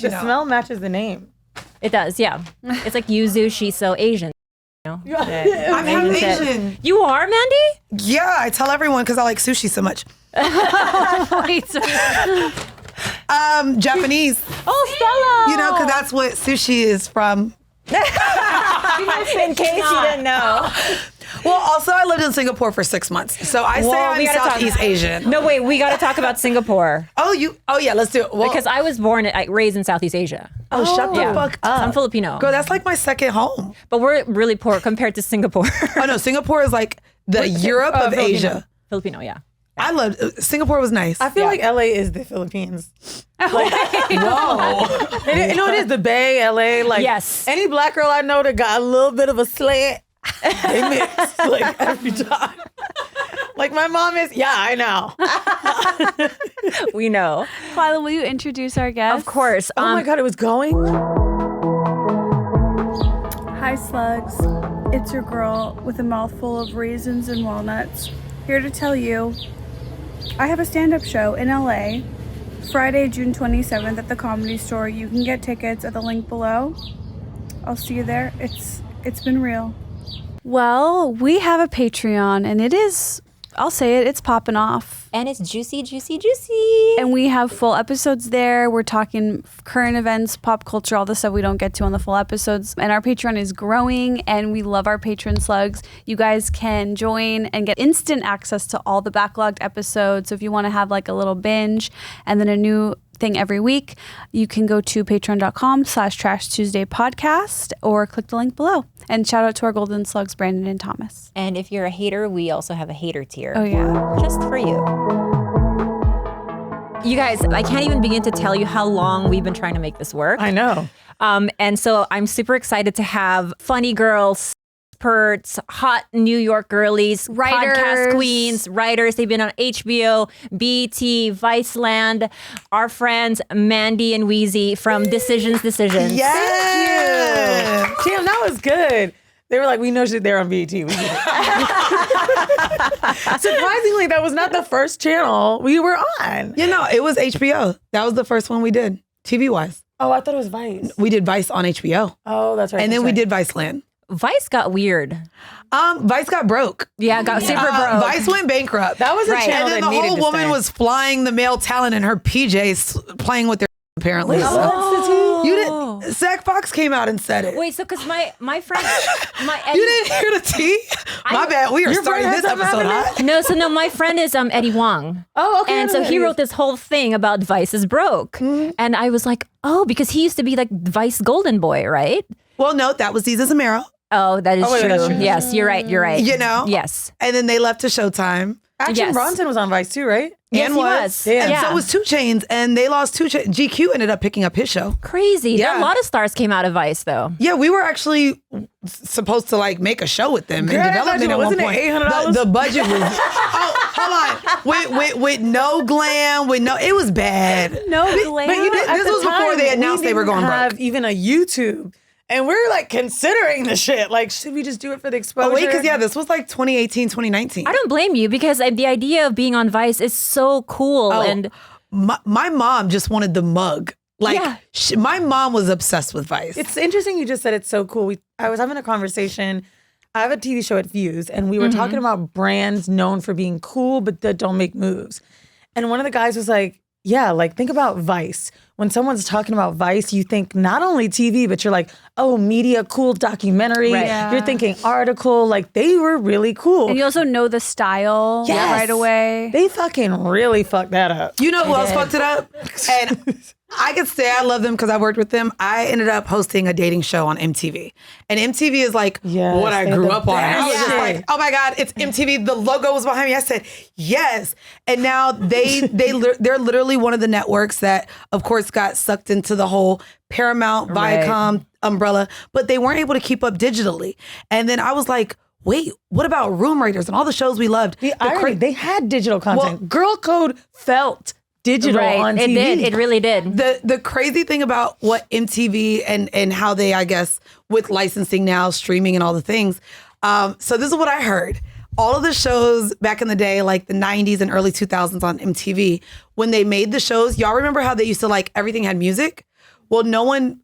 The smell matches the name. It does, yeah. It's like yuzu shiso Asian. You know? I'm half Asian. You are, Mandii? Yeah, I tell everyone because I like sushi so much. Wait, Japanese. oh, Stella. You know, because that's what sushi is from. In case you didn't know. Well, also, I lived in Singapore for 6 months. So I say I'm Southeast Asian. No, wait, we got to talk about Singapore. Oh, yeah, let's do it. Well, Because I was raised in Southeast Asia. oh, shut the fuck up. I'm Filipino. Girl, that's like my second home. But we're really poor compared to Singapore. Oh, no, Singapore is like the Europe of Filipino. Asia. Filipino, yeah. I loved Singapore was nice. I feel like LA is the Philippines. Whoa. You know, it is the Bay, LA. Like, Yes. any black girl I know that got a little bit of a slant, they mix like every time. Like my mom is, yeah, I know. We know. Lila, will you introduce our guest? Of course. Oh my God, it was going. Hi, slugs. It's your girl with a mouthful of raisins and walnuts, here to tell you I have a stand-up show in LA, Friday, June 27th at the Comedy Store. You can get tickets at the link below. I'll see you there. It's been real. Well, we have a Patreon, and it is, I'll say it, it's popping off. And it's juicy, juicy, juicy. And we have full episodes there. We're talking current events, pop culture, all the stuff we don't get to on the full episodes. And our Patreon is growing, and we love our patron slugs. You guys can join and get instant access to all the backlogged episodes. So if you want to have like a little binge and then a new thing every week, you can go to patreon.com/Trash Tuesday podcast or click the link below. And shout out to our golden slugs, Brandon and Thomas. And if you're a hater, we also have a hater tier. Oh, yeah. Just for you. You guys, I can't even begin to tell you how long we've been trying to make this work. I know. And so I'm super excited to have funny girls, experts, hot New York girlies, Writers. podcast queens, writers. They've been on HBO, BT, Viceland. Our friends Mandii and Weezy from Decisions. Yeah. Damn, that was good. They were like, we know they're on BET. We get it. Surprisingly, that was not the first channel we were on. You know, it was HBO. That was the first one we did, TV-wise. Oh, I thought it was Vice. We did Vice on HBO. Oh, that's right. And then that's we right. did Viceland. Vice got weird. Vice got broke. Yeah, got super broke. Vice went bankrupt. That was a Right. channel And then that the needed whole to woman stay. was flying the male talent in her PJs, playing with their apparently. Wait, So. what's the tea? You didn't. Zach Fox came out and said it. Wait, so because my friend, You didn't hear the tea? My bad. We are starting friend this has something episode happening? hot. my friend is Eddie Wong. Oh, okay. And so he wrote this whole thing about Vice is broke. And I was like, oh, because he used to be like Vice Golden Boy, right? Well, no, that was Deezus and Mero. Oh, that is wait, true. that's true. Yes, you're right. You're right. You know? Yes. And then they left to Showtime. Action Yes. Bronson was on Vice too, right? Yes, and he was. Yeah. And Yeah. so was 2 Chainz, and they lost 2 Chainz. GQ ended up picking up his show. Crazy. Yeah. A lot of stars came out of Vice, though. Yeah, we were actually supposed to like make a show with them Girl, in that development budget, at one wasn't it point. $800? The budget was hold on. With no glam, with no it was bad. No glam. But you know, This was before they announced they were going broke. have even a YouTube. And we're like considering the shit. Like, should we just do it for the exposure? Oh wait, because this was like 2018, 2019. I don't blame you because the idea of being on Vice is so cool. And my mom just wanted the mug. Like Yeah. my mom was obsessed with Vice. It's interesting you just said it's so cool. I was having a conversation. I have a TV show at Views, and we were talking about brands known for being cool, but that don't make moves. And one of the guys was like, yeah, like think about Vice. When someone's talking about Vice, you think not only TV, but you're like, oh, media, cool documentary. Right. Yeah. You're thinking article. Like they were really cool. And you also know the style Yes. right away. They fucking really fucked that up. You know who else fucked it up? And I could say I love them because I worked with them. I ended up hosting a dating show on MTV. And MTV is like Yes, what I they're grew the up on. And I was just best. like, oh my God, it's MTV. The logo was behind me. I said, yes. And now they're literally one of the networks that, of course, got sucked into the whole Paramount, Viacom umbrella, but they weren't able to keep up digitally. And then I was like, wait, what about Room Raiders and all the shows we loved? The irony, they had digital content. Girl Code felt digital on TV. It did. It really did. The crazy thing about what MTV and how they, I guess, with licensing now, streaming and all the things. So this is what I heard. All of the shows back in the day, like the 90s and early 2000s on MTV, when they made the shows, y'all remember how they used to like everything had music? well, no one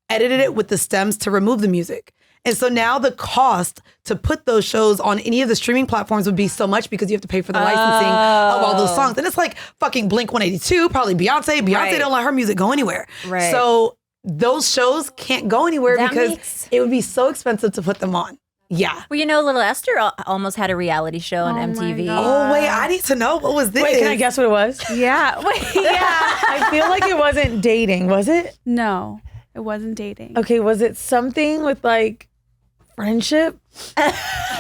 edited it with the stems to remove the music. And so now the cost to put those shows on any of the streaming platforms would be so much because you have to pay for the licensing of all those songs. And it's like fucking Blink 182, probably Beyonce. Beyonce don't let her music go anywhere. Right. So those shows can't go anywhere That because makes- it would be so expensive to put them on. Yeah. Well, you know, Little Esther almost had a reality show on Oh my MTV. God. Oh, wait, I need to know. What was this? Wait, can I guess what it was? Yeah. Wait. Yeah. I feel like it wasn't dating, was it? No, it wasn't dating. Okay, was it something with like friendship?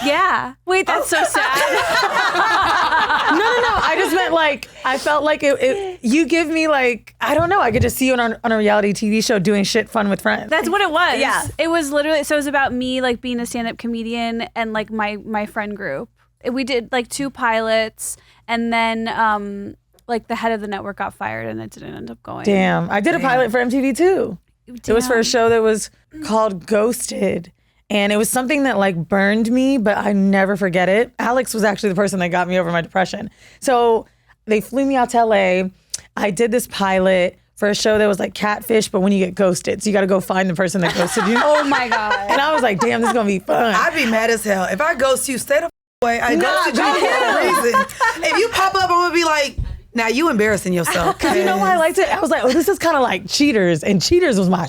Yeah. Wait, that's so sad. No. I just meant like, I felt like you give me like, I don't know. I could just see you on a reality TV show doing shit fun with friends. That's what it was. Yeah. It was literally, so it was about me like being a stand-up comedian and like my friend group. We did like 2 pilots and then like the head of the network got fired and it didn't end up going. Damn. I did a pilot for MTV too. It was for a show that was called Ghosted. And it was something that like burned me, but I never forget it. Alex was actually the person that got me over my depression. So they flew me out to LA. I did this pilot for a show that was like catfish, but when you get ghosted. So you got to go find the person that ghosted you. Oh my God. And I was like, damn, this is going to be fun. I'd be mad as hell. If I ghost you, stay the way. I ghosted you for a reason. If you pop up, I'm going to be like, now you embarrassing yourself. Because you know why I liked it? I was like, oh, this is kind of like Cheaters. And Cheaters was my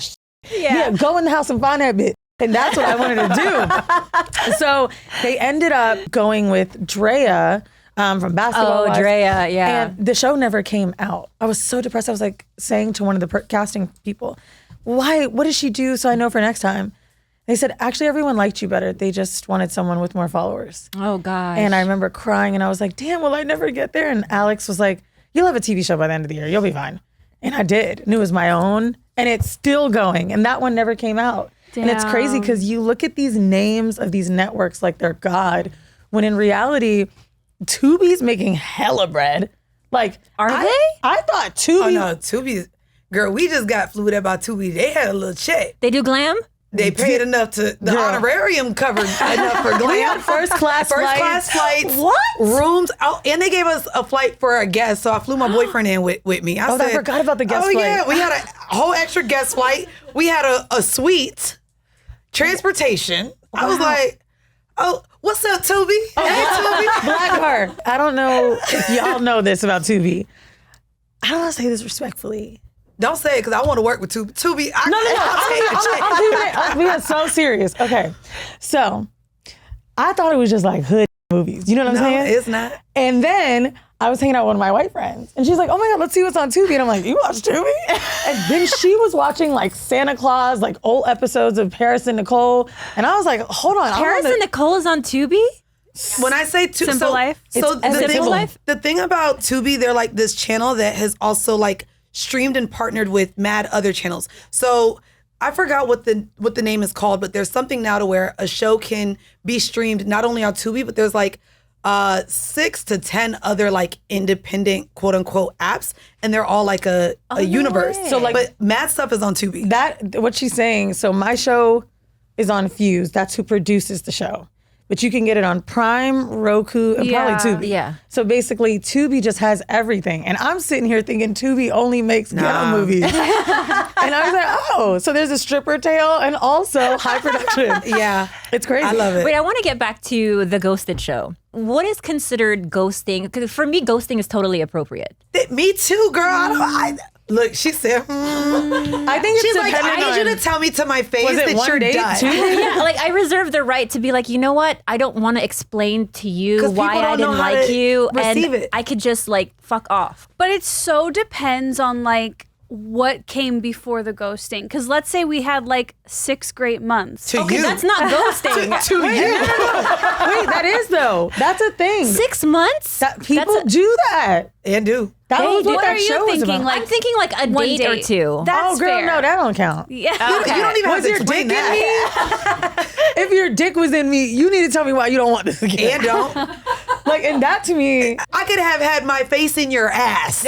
Yeah, go in the house and find that bitch. And that's what I wanted to do. So they ended up going with Drea from Basketball Oh, Wives. Drea, yeah. And the show never came out. I was so depressed. I was like saying to one of the casting people, why, what did she do so I know for next time? They said, actually, everyone liked you better. They just wanted someone with more followers. Oh, gosh. And I remember crying and I was like, damn, will I never get there? And Alex was like, you'll have a TV show by the end of the year. You'll be fine. And I did. And it was my own. And it's still going. And that one never came out. And it's crazy because you look at these names of these networks like they're God, when in reality, Tubi's making hella bread. Like, Are they? I thought Tubi. Oh no, Tubi, girl, we just got flued up by Tubi. They had a little check. They do glam? They paid enough to the Girl. honorarium covered enough for We glam. had first class flights. What? Rooms. Oh, and they gave us a flight for a guest. So I flew my boyfriend in with me. I said, forgot about the guest Oh yeah, flight. we had a whole extra guest flight. We had a suite, transportation. I was like, oh, what's up, Tubi? Hey, Tubi. Blackheart. I don't know if y'all know this about Tubi. I don't want to say this respectfully. Don't say it because I want to work with Tubi. Tubi, I'm keeping it. We are so serious. Okay, so I thought it was just like hood movies. You know what I'm No, saying? it's not. And then I was hanging out with one of my white friends, and she's like, "Oh my God, let's see what's on Tubi." And I'm like, "You watch Tubi?" And then she was watching like Santa Claus, like old episodes of Paris and Nicole, and I was like, "Hold on, Paris and Nicole is on Tubi? When I say Tubi, Simple Life? So It's Simple Life? the thing about Tubi, they're like this channel that has also like streamed and partnered with mad other channels. So I forgot what the name is called, but there's something now to where a show can be streamed not only on Tubi, but there's like 6 to 10 other like independent quote unquote apps, and they're all like a universe. way. So like, but mad stuff is on Tubi. That what she's saying. So my show is on Fuse. That's who produces the show. But you can get it on Prime, Roku, and Yeah. probably Tubi. Yeah. So basically, Tubi just has everything. And I'm sitting here thinking Tubi only makes ghetto movies. And I was like, oh, so there's a stripper tale and also high production. Yeah, It's crazy. I love it. Wait, I want to get back to the ghosted show. What is considered ghosting? Because for me, ghosting is totally appropriate. Me too, girl. Look, she said, I think she's it's like, I dependent need you on- to tell me to my face Was it that one you're date, done. 2 days? Yeah, like I reserve the right to be like, you know what? I don't want to explain to you 'Cause why people I don't know didn't how like to you, receive and it. I could just like fuck off. But it so depends on like what came before the ghosting. Because let's say we had like 6 great months. To Okay, you. that's not ghosting. to you. Wait, that is though. That's a thing. 6 months? That people That's do that. And do. That They was do. what What that are you show was thinking, about. like, I'm thinking like a one date or date. 2. That's oh, girl, fair. no, that don't count. Yeah. You don't even have Was to your explain dick in that. If your dick was in me, you need to tell me why you don't want this again. And don't. Like, and that to me, I could have had my face in your ass.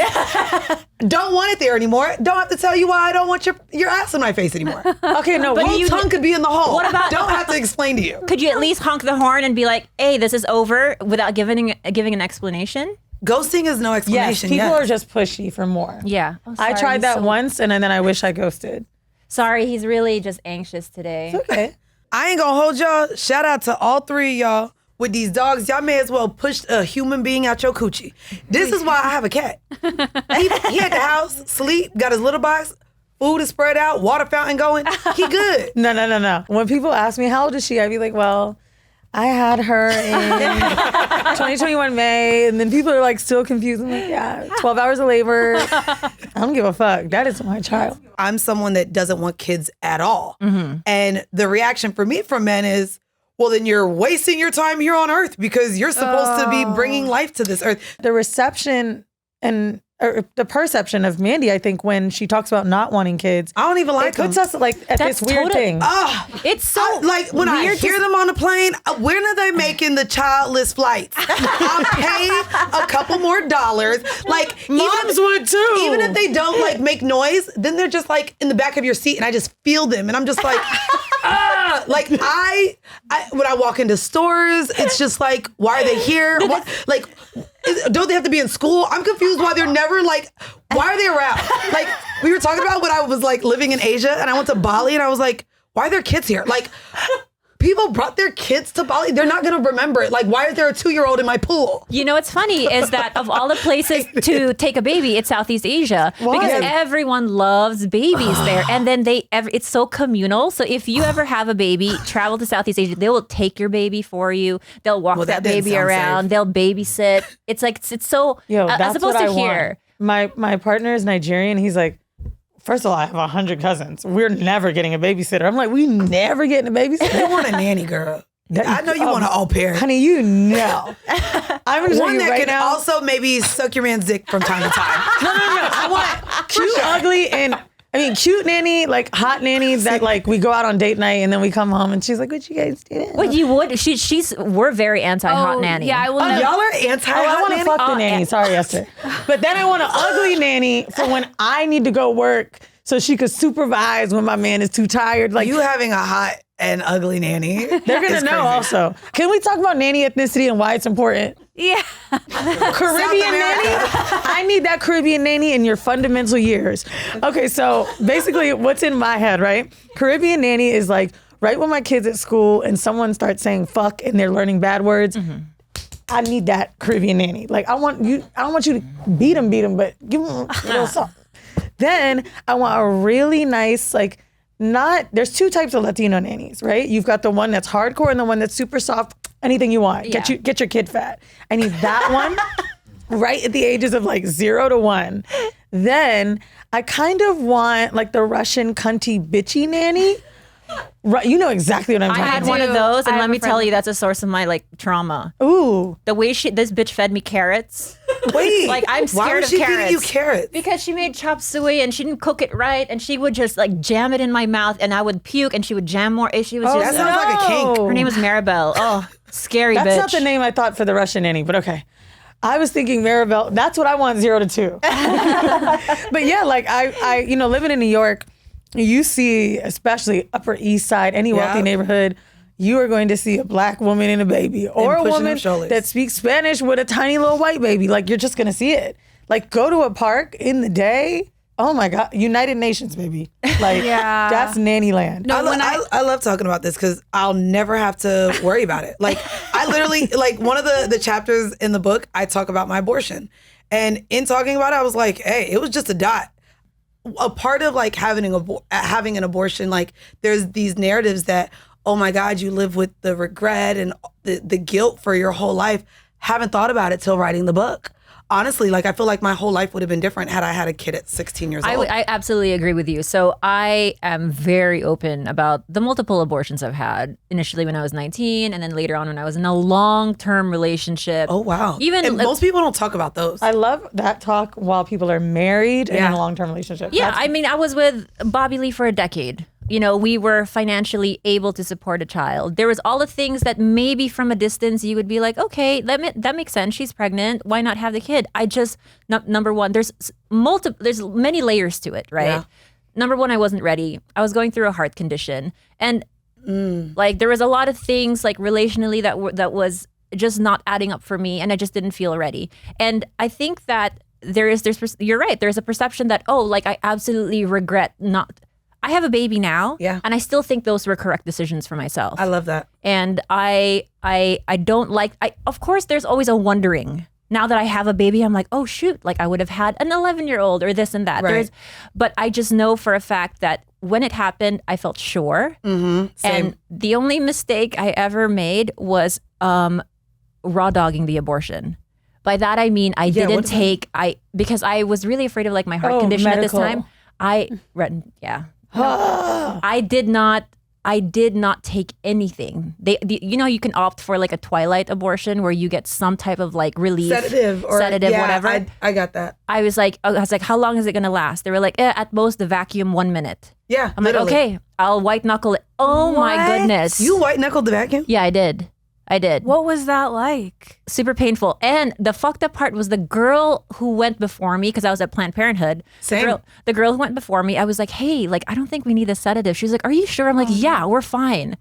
Don't want it there anymore. Don't have to tell you why I don't want your ass in my face anymore. okay, no, Whole you- tongue could be in the hole. What about- Don't have to explain to you. Could you at least honk the horn and be like, hey, this is over without giving an explanation? Ghosting is no Yes, explanation. people yes. are just pushy for more. Yeah. Oh, I sorry, tried he's that so- once, and then I wish I ghosted. Sorry, he's really just anxious today. Okay. I ain't gonna hold y'all. Shout out to all three of y'all with these dogs. Y'all may as well push a human being out your coochie. This is why I have a cat. He at the house, sleep, got his litter box, food is spread out, water fountain going. He good. No. When people ask me how old is she, I'd be like, well, I had her in 2021 May, and then people are like still confused. I'm like, yeah, 12 hours of labor. I don't give a fuck. That is my child. I'm someone that doesn't want kids at all. And the reaction for me from men is, well, then you're wasting your time here on earth because you're supposed to be bringing life to this earth. The reception and or the perception of Mandii, I think, when she talks about not wanting kids, I don't even like it puts them. us like at That's this weird totally- thing. It's so Like when I weird to hear them on the plane, when are they making the childless flights? I'll pay a couple more dollars. Like Moms would too. Even if they don't like make noise, then they're just like in the back of your seat, and I just feel them, and I'm just like, like I when I walk into stores, it's just like, why are they here? Like, don't they have to be in school? I'm confused why they're never like, why are they around? Like we were talking about when I was like living in Asia, and I went to Bali, and I was like, why are there kids here? Like, people brought their kids to Bali. They're not going to remember it. Like, why is there a 2-year-old in my pool? You know what's funny is that of all the places to take a baby, it's Southeast Asia. Why? Because everyone loves babies there. And then it's so communal. So if you ever have a baby, travel to Southeast Asia, they will take your baby for you. They'll walk Well, that that didn't baby sound around. safe. They'll babysit. It's like, it's so, Yo, as that's opposed what to I here. want. My partner is Nigerian. He's like, first of all, I have 100 cousins. We're never getting a babysitter. I'm like, we never getting a babysitter. You want a nanny, girl. I know you want an au pair. Honey, you know. I'm gonna tell One you that right can now. also maybe suck your man's dick from time to time. No. I want cute, ugly, and I mean cute nanny, like hot nanny that like we go out on date night and then we come home and she's like, "What you guys doing?" But you would, we're very anti-hot nanny. Yeah, I will Oh, never. y'all are anti-hot I want to nanny? fuck the nanny. Sorry, Esther. But then I want an ugly nanny for when I need to go work, so she could supervise when my man is too tired. Like You having a hot and ugly nanny. they're gonna know also. Can we talk about nanny ethnicity and why it's important? Yeah. Caribbean nanny. I need that Caribbean nanny in your fundamental years. Okay, so basically what's in my head, right? Caribbean nanny is like right when my kid's at school and someone starts saying fuck and they're learning bad words. I need that Caribbean nanny. Like I don't want you to beat them, but give them a little something. Then I want a really nice, like, there's two types of Latino nannies, right? You've got the one that's hardcore and the one that's super soft, anything you want. Yeah. Get your kid fat. I need that one right at the ages of like 0 to 1. Then I kind of want like the Russian cunty bitchy nanny. Right, you know exactly what I'm I talking had about. one of those, I and have let a me friend tell like you, that's a source of my like trauma. Ooh. The way this bitch fed me carrots. Wait, Like, I'm why scared was of she carrots. feeding you carrots? Because she made chop suey and she didn't cook it right, and she would just like jam it in my mouth, and I would puke, and she would jam more. She was Oh, That just. sounds like a kink. Her name was Maribel. Oh, scary That's bitch. not the name I thought for the Russian nanny, but okay. I was thinking Maribel. That's what I want, 0 to 2. But yeah, like I living in New York, you see, especially Upper East Side, any wealthy Yeah. neighborhood, you are going to see a black woman and a baby, or a pushing them woman shoulders. that speaks Spanish with a tiny little white baby. Like you're just gonna see it. Like go to a park in the day. Oh my God, United Nations, baby. Like Yeah. that's nanny land. I love talking about this because I'll never have to worry about it. Like I literally, like one of the chapters in the book, I talk about my abortion. And in talking about it, I was like, hey, it was just a dot. A part of like having an abortion, like there's these narratives that, oh my God, you live with the regret and the guilt for your whole life. Haven't thought about it till writing the book. Honestly, like I feel like my whole life would have been different had I had a kid at 16 years old. I absolutely agree with you. So I am very open about the multiple abortions I've had. Initially when I was 19, and then later on when I was in a long-term relationship. Oh wow! Even and most people don't talk about those. I love that talk while people are married and in Yeah. a long-term relationship. Yeah, That's- I mean, I was with Bhabie Lee for a decade. You know, we were financially able to support a child. There was all the things that maybe from a distance you would be like, okay, that makes sense. She's pregnant. Why not have the kid? I just, number one, there's many layers to it, right? Yeah. Number one, I wasn't ready. I was going through a heart condition. And like there was a lot of things like relationally that was just not adding up for me, and I just didn't feel ready. And I think that you're right. There's a perception that, oh, like I absolutely regret not. I have a baby now, and I still think those were correct decisions for myself. I love that. And I don't like. Of course, there's always a wondering. Now that I have a baby, I'm like, oh shoot, like I would have had an 11-year-old or this and that. Right. But I just know for a fact that when it happened, I felt sure. Same. And the only mistake I ever made was raw dogging the abortion. By that I mean because I was really afraid of like my heart condition medical. at this time. I did not take anything. You can opt for like a twilight abortion where you get some type of like relief, sedative, whatever. I got that. I was like, how long is it gonna last? They were like, at most the vacuum 1 minute. Yeah, I'm literally. like, okay, I'll white knuckle it. Oh my goodness, You white knuckled the vacuum? Yeah, I did. What was that like? Super painful. And the fucked up part was the girl who went before me, because I was at Planned Parenthood. Same. The girl who went before me, I was like, hey, like, I don't think we need a sedative. She's like, are you sure? I'm like, yeah, we're fine.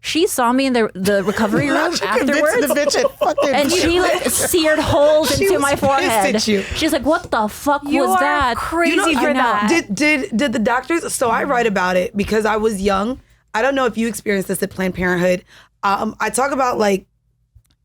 She saw me in the recovery room afterwards. And she like seared holes into my forehead. She's like, what the fuck was that? Crazy for that. Did the doctors? So I write about it because I was young. I don't know if you experienced this at Planned Parenthood. I talk about like,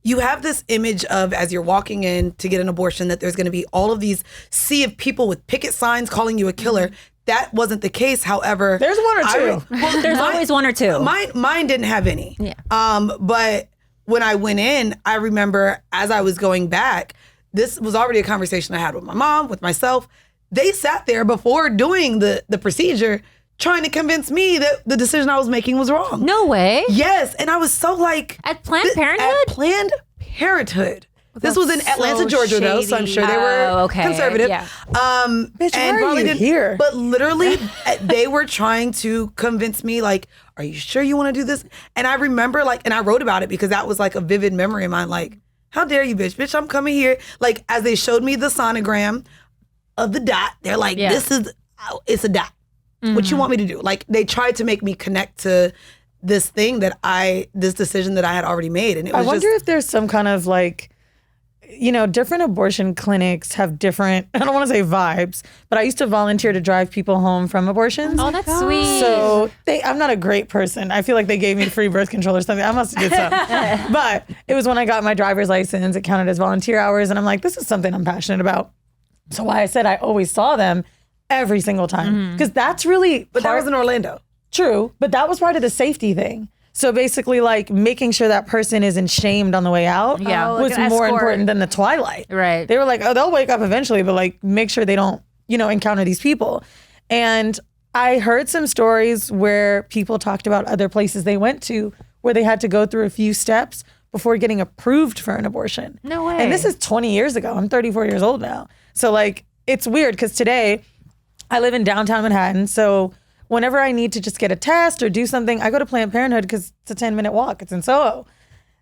you have this image of, as you're walking in to get an abortion, that there's going to be all of these sea of people with picket signs calling you a killer. That wasn't the case. However, There's one or two. There's always one or two. Mine didn't have any. Yeah. But when I went in, I remember as I was going back, this was already a conversation I had with my mom, with myself. They sat there before doing the procedure trying to convince me that the decision I was making was wrong. No way. Yes. And I was so like... At Planned Parenthood? At Planned Parenthood. This was in Atlanta, Georgia, though, so I'm sure they were conservative. Yeah. Bitch, why are you here? But literally, they were trying to convince me, like, are you sure you want to do this? And I remember, like, and I wrote about it because that was like a vivid memory of mine. Like, how dare you, bitch? Bitch, I'm coming here. Like, as they showed me the sonogram of the dot, they're like, it's a dot. What you want me to do? Like, they tried to make me connect to this thing this decision that I had already made. And it was I wonder if there's some kind of like, different abortion clinics have different, I don't want to say vibes, but I used to volunteer to drive people home from abortions. Oh, that's sweet. So I'm not a great person. I feel like they gave me free birth control or something. I must have did something. But it was when I got my driver's license, it counted as volunteer hours. And I'm like, this is something I'm passionate about. So why I said I always saw them every single time. Because that's really But that was in Orlando. True, but that was part of the safety thing. So basically, like, making sure that person isn't shamed on the way out was more important than the twilight. Right. They were like, oh, they'll wake up eventually, but like, make sure they don't, encounter these people. And I heard some stories where people talked about other places they went to where they had to go through a few steps before getting approved for an abortion. No way. And this is 20 years ago. I'm 34 years old now. So like, it's weird because today I live in downtown Manhattan. So whenever I need to just get a test or do something, I go to Planned Parenthood because it's a 10-minute walk. It's in Soho.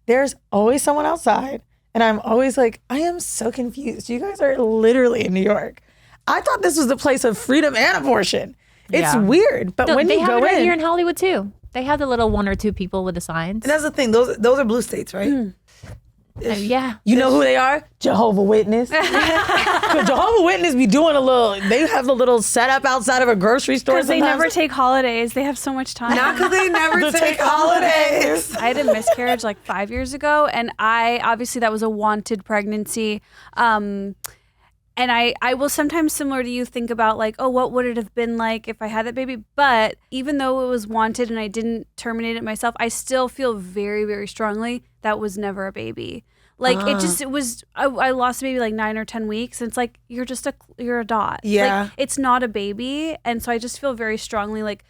There's always someone outside. And I'm always like, I am so confused. You guys are literally in New York. I thought this was the place of freedom and abortion. It's weird. But when you go in. They have it right here in Hollywood too. They have the little one or two people with the signs. And that's the thing. Those are blue states, right? Yeah. You know who they are? Jehovah's Witness. Because Jehovah's Witness be doing they have the little setup outside of a grocery store. Because they never take holidays. They have so much time. Not because they never take holidays. I had a miscarriage like 5 years ago, and obviously that was a wanted pregnancy. And I will sometimes, similar to you, think about like, oh, what would it have been like if I had that baby? But even though it was wanted and I didn't terminate it myself, I still feel very, very strongly that was never a baby. Like I lost a baby like 9 or 10 weeks. And it's like, you're a dot. Yeah. Like, it's not a baby. And so I just feel very strongly like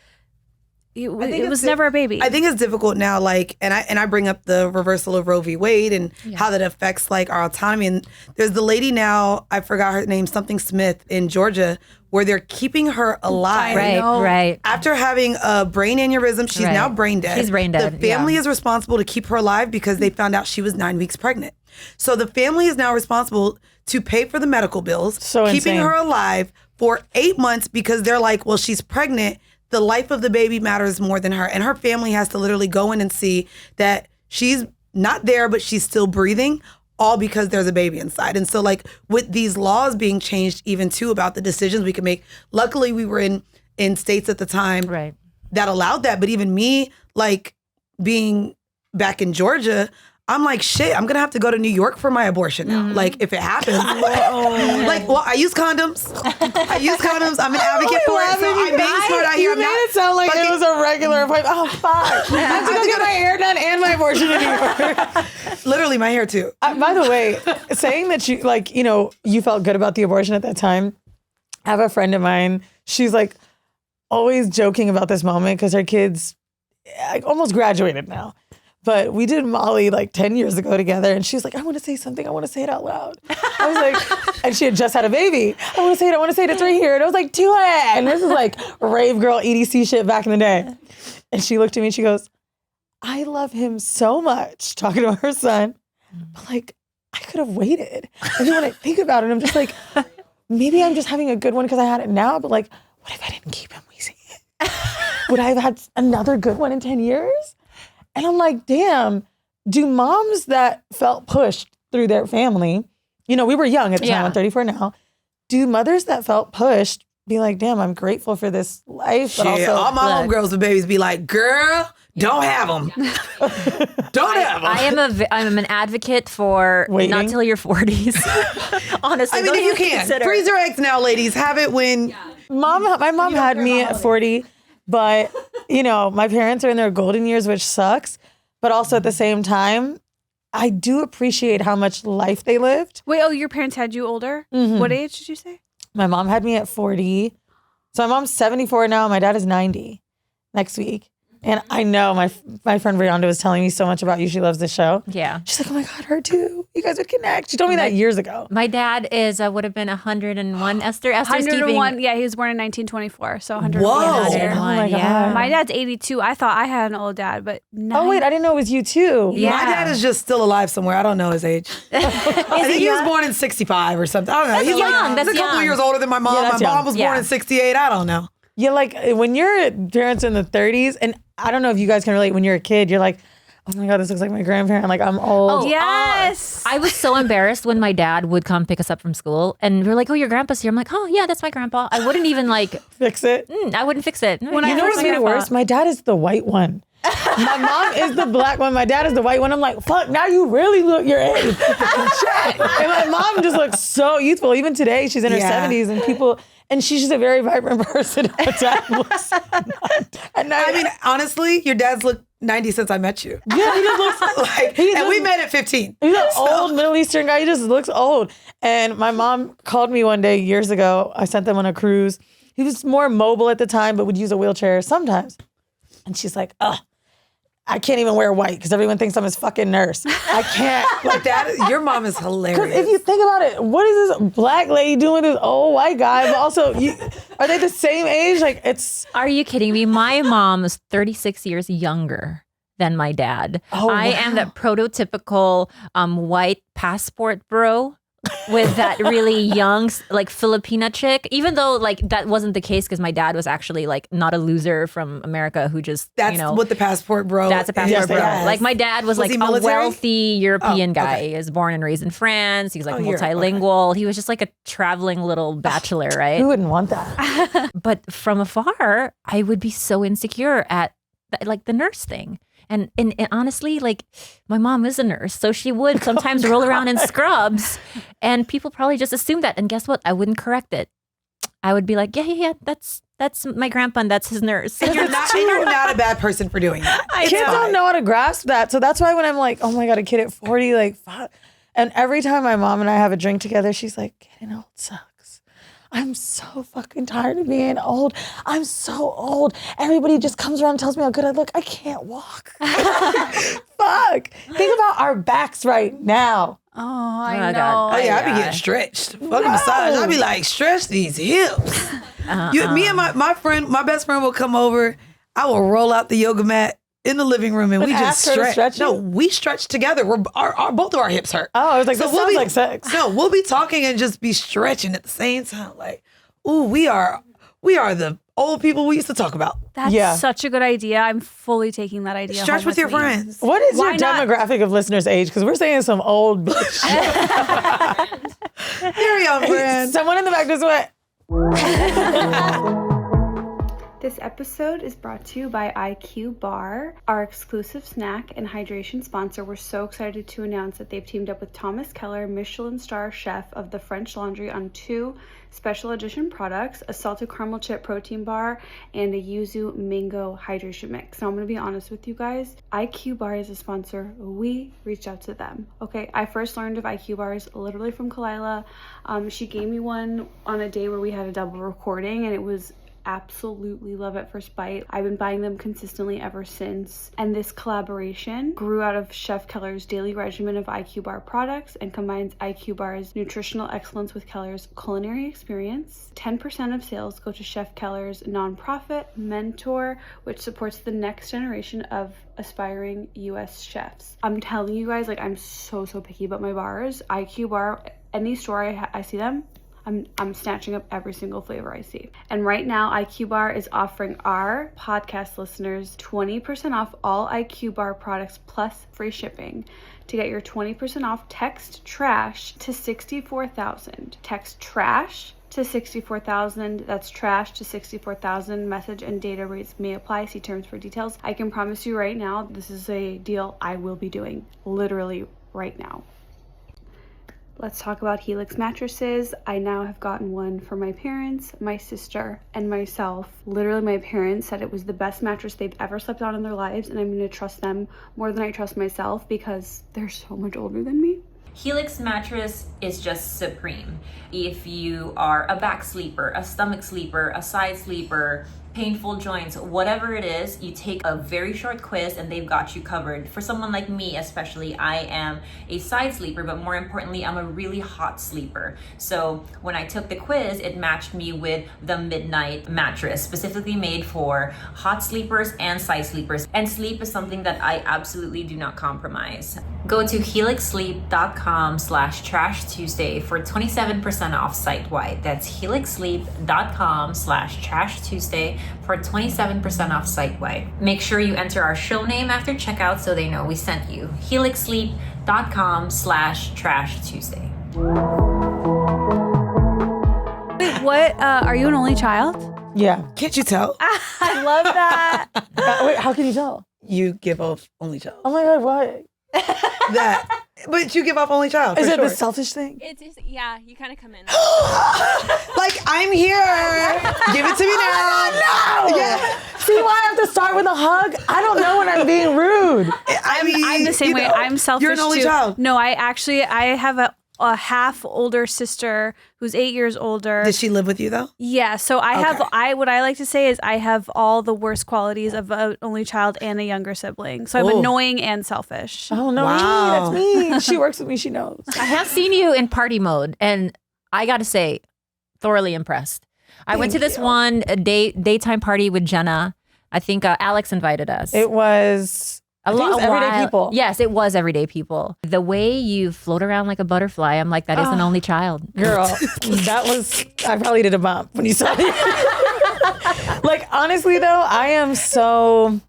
it was never a baby. I think it's difficult now, like, and I bring up the reversal of Roe v. Wade and how that affects like our autonomy. And there's the lady now, I forgot her name, something Smith in Georgia, where they're keeping her alive. Right. After having a brain aneurysm, she's now brain dead. She's brain dead. The family is responsible to keep her alive because they found out she was 9 weeks pregnant. So the family is now responsible to pay for the medical bills, keeping insane. her alive for 8 months because they're like, well, she's pregnant. The life of the baby matters more than her. And her family has to literally go in and see that she's not there, but she's still breathing, all because there's a baby inside. And so like with these laws being changed even too about the decisions we can make, luckily we were in states at the time that allowed that. But even me, like being back in Georgia, I'm like, shit, I'm going to have to go to New York for my abortion now. Like, if it happens. I use condoms. I'm an advocate for it. So I'm being smart out here. You made it sound like it was a regular appointment. Oh, fuck. I have to go get my hair done and my abortion in New York. Literally, my hair, too. By the way, saying that you, like, you know, you felt good about the abortion at that time, I have a friend of mine. She's, like, always joking about this moment because her kids almost graduated now. But we did Molly like 10 years ago together. And she's like, I want to say something. I want to say it out loud. I was like, and she had just had a baby. I want to say it. It's right here. And I was like, do it. And this is like rave girl EDC shit back in the day. And she looked at me and she goes, I love him so much, talking about her son. But like, I could have waited. And then when I think about it, I'm just like, maybe I'm just having a good one because I had it now. But like, what if I didn't keep him Weezy? Would I have had another good one in 10 years? And I'm like, damn, do moms that felt pushed through their family, you know, we were young at the time, I'm 34 now. Do mothers that felt pushed be like, damn, I'm grateful for this life. But also, all my homegirls with babies be like, girl, don't have them. Don't have them. I'm an advocate for not till your 40s. Honestly, I mean, if you can. Freeze your eggs now, ladies. Have it when... My mom had me at 40. But, you know, my parents are in their golden years, which sucks. But also at the same time, I do appreciate how much life they lived. Wait, your parents had you older? Mm-hmm. What age did you say? My mom had me at 40. So my mom's 74 now. My dad is 90 next week. And I know my friend Brianda was telling me so much about you. She loves the show. Yeah. She's like, oh my God, her too. You guys would connect. She told me that years ago. My dad would have been 101. Esther's 101. Yeah, he was born in 1924. So 101. Whoa. 101. Oh my yeah. God. My dad's 82. I thought I had an old dad, but Oh, wait, I didn't know it was you too. Yeah. My dad is just still alive somewhere. I don't know his age. I think he was born in 65 or something. I don't know. That's He's young. like, That's he's a couple young. years older than my mom. Yeah, My that's mom young. was born in 68. I don't know. Yeah, like when your parents are in the 30s, and I don't know if you guys can relate, when you're a kid, you're like, oh my God, this looks like my grandparent. Like, I'm old. Oh, yes. I was so embarrassed when my dad would come pick us up from school and we're like, oh, your grandpa's here. I'm like, oh, yeah, that's my grandpa. I wouldn't even like Fix it. I wouldn't fix it. You know what's made it worse? My dad is the white one. My mom is the black one. My dad is the white one. I'm like, fuck, now you really look your age. Shit. And my mom just looks so youthful. Even today, she's in her 70s and she's just a very vibrant person. My dad looks I mean, honestly, your dad's looked 90 since I met you. Yeah, he just looks like, and we met at 15. He's an old Middle Eastern guy. He just looks old. And my mom called me one day years ago. I sent them on a cruise. He was more mobile at the time, but would use a wheelchair sometimes. And she's like, ugh, I can't even wear white because everyone thinks I'm his fucking nurse. I can't. Like that. Your mom is hilarious. Because if you think about it, what is this black lady doing with this old white guy? But also, are they the same age? Like, it's... Are you kidding me? My mom is 36 years younger than my dad. Oh, I am that prototypical white passport bro with that really young, like Filipina chick. Even though like that wasn't the case because my dad was actually like not a loser from America who just, that's what the passport bro. That's a passport bro. Yes. Like my dad was like he a military? wealthy European guy. okay. He was born and raised in France. He was like Europe, multilingual. He was just like a traveling little bachelor, right? Who wouldn't want that? But from afar, I would be so insecure at like the nurse thing. And honestly, like my mom is a nurse, so she would sometimes roll around in scrubs, and people probably just assumed that. And guess what? I wouldn't correct it. I would be like, yeah, that's my grandpa, and that's his nurse. And you're not a bad person for doing that. Kids don't know how to grasp that. So that's why when I'm like, oh my God, a kid at 40, like, fuck. And every time my mom and I have a drink together, she's like, getting old sucks. I'm so fucking tired of being old. I'm so old. Everybody just comes around and tells me how good I look. I can't walk. Fuck. Think about our backs right now. Oh, I know. God. Oh yeah, I be getting stretched. Fucking massage. I be like, stretch these hips. Me and my best friend will come over. I will roll out the yoga mat in the living room and we just ask her to stretch. stretch No, you? we stretch together. Both of our hips hurt. Oh, I was like, So this we'll sounds be- like sex. No, we'll be talking and just be stretching at the same time. Like, ooh, we are the old people we used to talk about. That's such a good idea. I'm fully taking that idea. Stretch home with your me. friends. What is Why your not? demographic of listeners' age? Because we're saying some old bitch. Very on brand. Someone in the back just went. This episode is brought to you by IQBAR, our exclusive snack and hydration sponsor. We're so excited to announce that they've teamed up with Thomas Keller, Michelin star chef of the French Laundry, on 2 special edition products, a salted caramel chip protein bar and a yuzu mango hydration mix. Now I'm going to be honest with you guys. IQBAR is a sponsor. We reached out to them. Okay, I first learned of IQBARs literally from Kalila. She gave me one on a day where we had a double recording, and it was absolutely love at first bite. I've been buying them consistently ever since, and this collaboration grew out of Chef Keller's daily regimen of IQBAR products and combines IQBAR's nutritional excellence with Keller's culinary experience. 10% of sales go to Chef Keller's nonprofit Mentor, which supports the next generation of aspiring US chefs. I'm telling you guys, like, I'm so picky about my bars. IQBAR, any store I see them, I'm snatching up every single flavor I see. And right now, IQBAR is offering our podcast listeners 20% off all IQBAR products plus free shipping. To get your 20% off, text TRASH to 64,000. Text TRASH to 64,000. That's trash to 64,000. Message and data rates may apply. See terms for details. I can promise you right now, this is a deal I will be doing literally right now. Let's talk about Helix mattresses. I now have gotten one for my parents, my sister, and myself. Literally, my parents said it was the best mattress they've ever slept on in their lives, and I'm going to trust them more than I trust myself because they're so much older than me. Helix mattress is just supreme. If you are a back sleeper, a stomach sleeper, a side sleeper, painful joints, whatever it is, you take a very short quiz and they've got you covered. For someone like me especially, I am a side sleeper, but more importantly, I'm a really hot sleeper. So when I took the quiz, it matched me with the Midnight mattress, specifically made for hot sleepers and side sleepers. And sleep is something that I absolutely do not compromise. Go to helixsleep.com/Trash Tuesday for 27% off site-wide. That's helixsleep.com/Trash Tuesday for 27% off site-wide. Make sure you enter our show name after checkout so they know we sent you. helixsleep.com/Trash Tuesday. What, are you an only child? Yeah. Can't you tell? I love that. Wait, how can you tell? You give off only child. Oh my God, what? That. But you give off only child. Is for it sure. the selfish thing? It's just, yeah, you kind of come in. Like, I'm here. Give it to me now. No! Yeah. See why I have to start with a hug? I don't know when I'm being rude. I mean, I'm the same you way. know, I'm selfish You're an only too. child. No, I have a half older sister who's 8 years older. Does she live with you though? Yeah, so what I like to say is I have all the worst qualities of an only child and a younger sibling. So I'm Ooh. annoying and selfish. Oh, no, Wow. me. That's me. She works with me. She knows. I have seen you in party mode, and I gotta say, thoroughly impressed. I went to Thank this you. one daytime party with Jenna. I think Alex invited us. It was everyday people. Yes, it was everyday people. The way you float around like a butterfly, I'm like, that is an only child. Girl, that was, I probably did a bump when you saw me. Like, honestly though, I am so,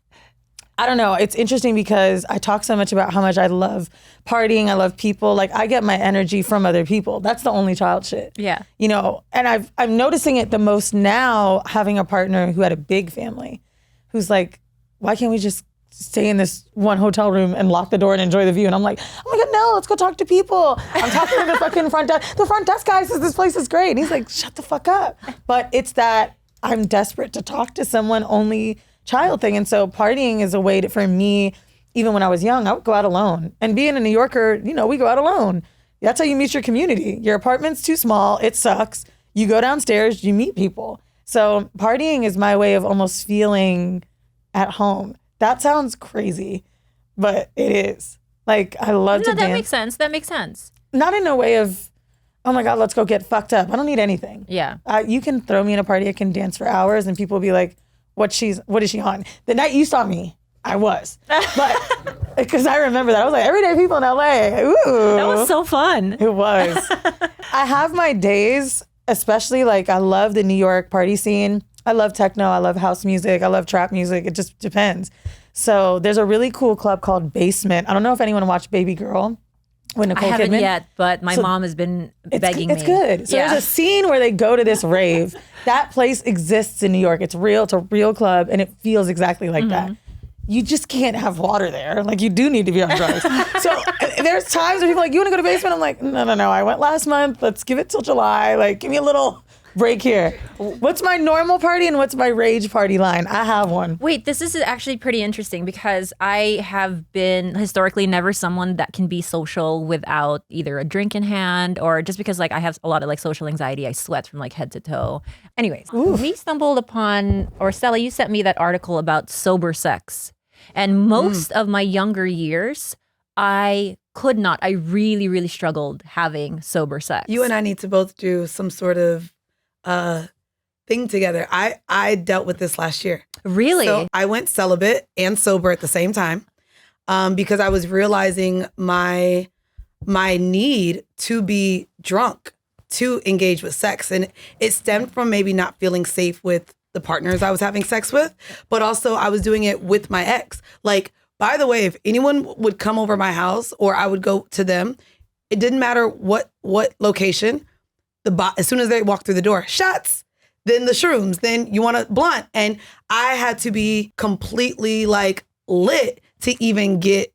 I don't know. It's interesting because I talk so much about how much I love partying. I love people. Like, I get my energy from other people. That's the only child shit. Yeah. You know, and I'm noticing it the most now, having a partner who had a big family, who's like, why can't we just stay in this one hotel room and lock the door and enjoy the view? And I'm like, oh my God, no, let's go talk to people. I'm talking to the fucking front desk. The front desk guy says this place is great. And he's like, shut the fuck up. But it's that I'm desperate to talk to someone, only child thing. And so partying is a way for me, even when I was young, I would go out alone. And being a New Yorker, you know, we go out alone. That's how you meet your community. Your apartment's too small. It sucks. You go downstairs, you meet people. So partying is my way of almost feeling at home. That sounds crazy, but it is. Like, I love to that dance. makes sense. That makes sense. Not in a way of, oh my God, let's go get fucked up. I don't need anything. Yeah. You can throw me in a party, I can dance for hours, and people will be like, what is she on? The night you saw me, I was. But, because I remember that. I was like, everyday people in LA. Ooh. That was so fun. It was. I have my days, especially like I love the New York party scene. I love techno. I love house music. I love trap music. It just depends. So there's a really cool club called Basement. I don't know if anyone watched Baby Girl with Nicole I haven't Kidman. yet, but my mom has been begging me. It's good. So Yeah. there's a scene where they go to this rave. That place exists in New York. It's real. It's a real club, and it feels exactly like that. You just can't have water there. Like, you do need to be on drugs. So there's times where people are like, you want to go to Basement? I'm like, no. I went last month. Let's give it till July. Like, give me a little break here. What's my normal party and what's my rage party line? I have one. Wait, this is actually pretty interesting because I have been historically never someone that can be social without either a drink in hand or just because like I have a lot of like social anxiety. I sweat from like head to toe. Anyways, we stumbled upon, or Stella, you sent me that article about sober sex. And most of my younger years, I really, really struggled having sober sex. You and I need to both do some sort of thing together. I dealt with this last year. Really? So I went celibate and sober at the same time because I was realizing my need to be drunk to engage with sex. And it stemmed from maybe not feeling safe with the partners I was having sex with, but also I was doing it with my ex. Like, by the way, if anyone would come over my house or I would go to them, it didn't matter what location, as soon as they walked through the door, shots, then the shrooms, then you want a blunt. And I had to be completely like lit to even get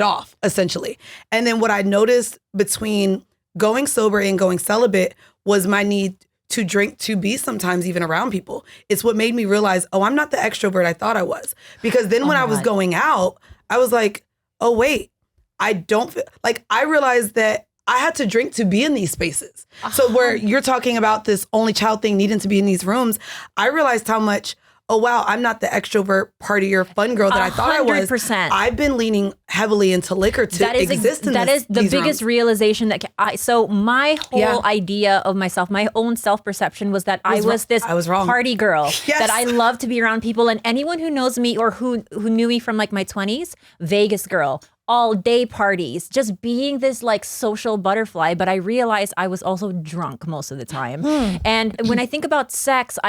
off, essentially. And then what I noticed between going sober and going celibate was my need to drink to be sometimes even around people. It's what made me realize, oh, I'm not the extrovert I thought I was. Because then when I was going out, I was like, oh, wait, I don't feel like I realized that I had to drink to be in these spaces. So where you're talking about this only child thing needing to be in these rooms, I realized how much, oh, wow, I'm not the extrovert partier fun girl that I thought I was. 100%. I've been leaning heavily into liquor to exist in that is the these biggest rooms. realization that so my whole idea of myself, my own self-perception was that I was this wrong. party girl, Yes. that I love to be around people. And anyone who knows me or who knew me from like my 20s, Vegas girl, all day parties, just being this like social butterfly. But I realized I was also drunk most of the time. And when I think about sex,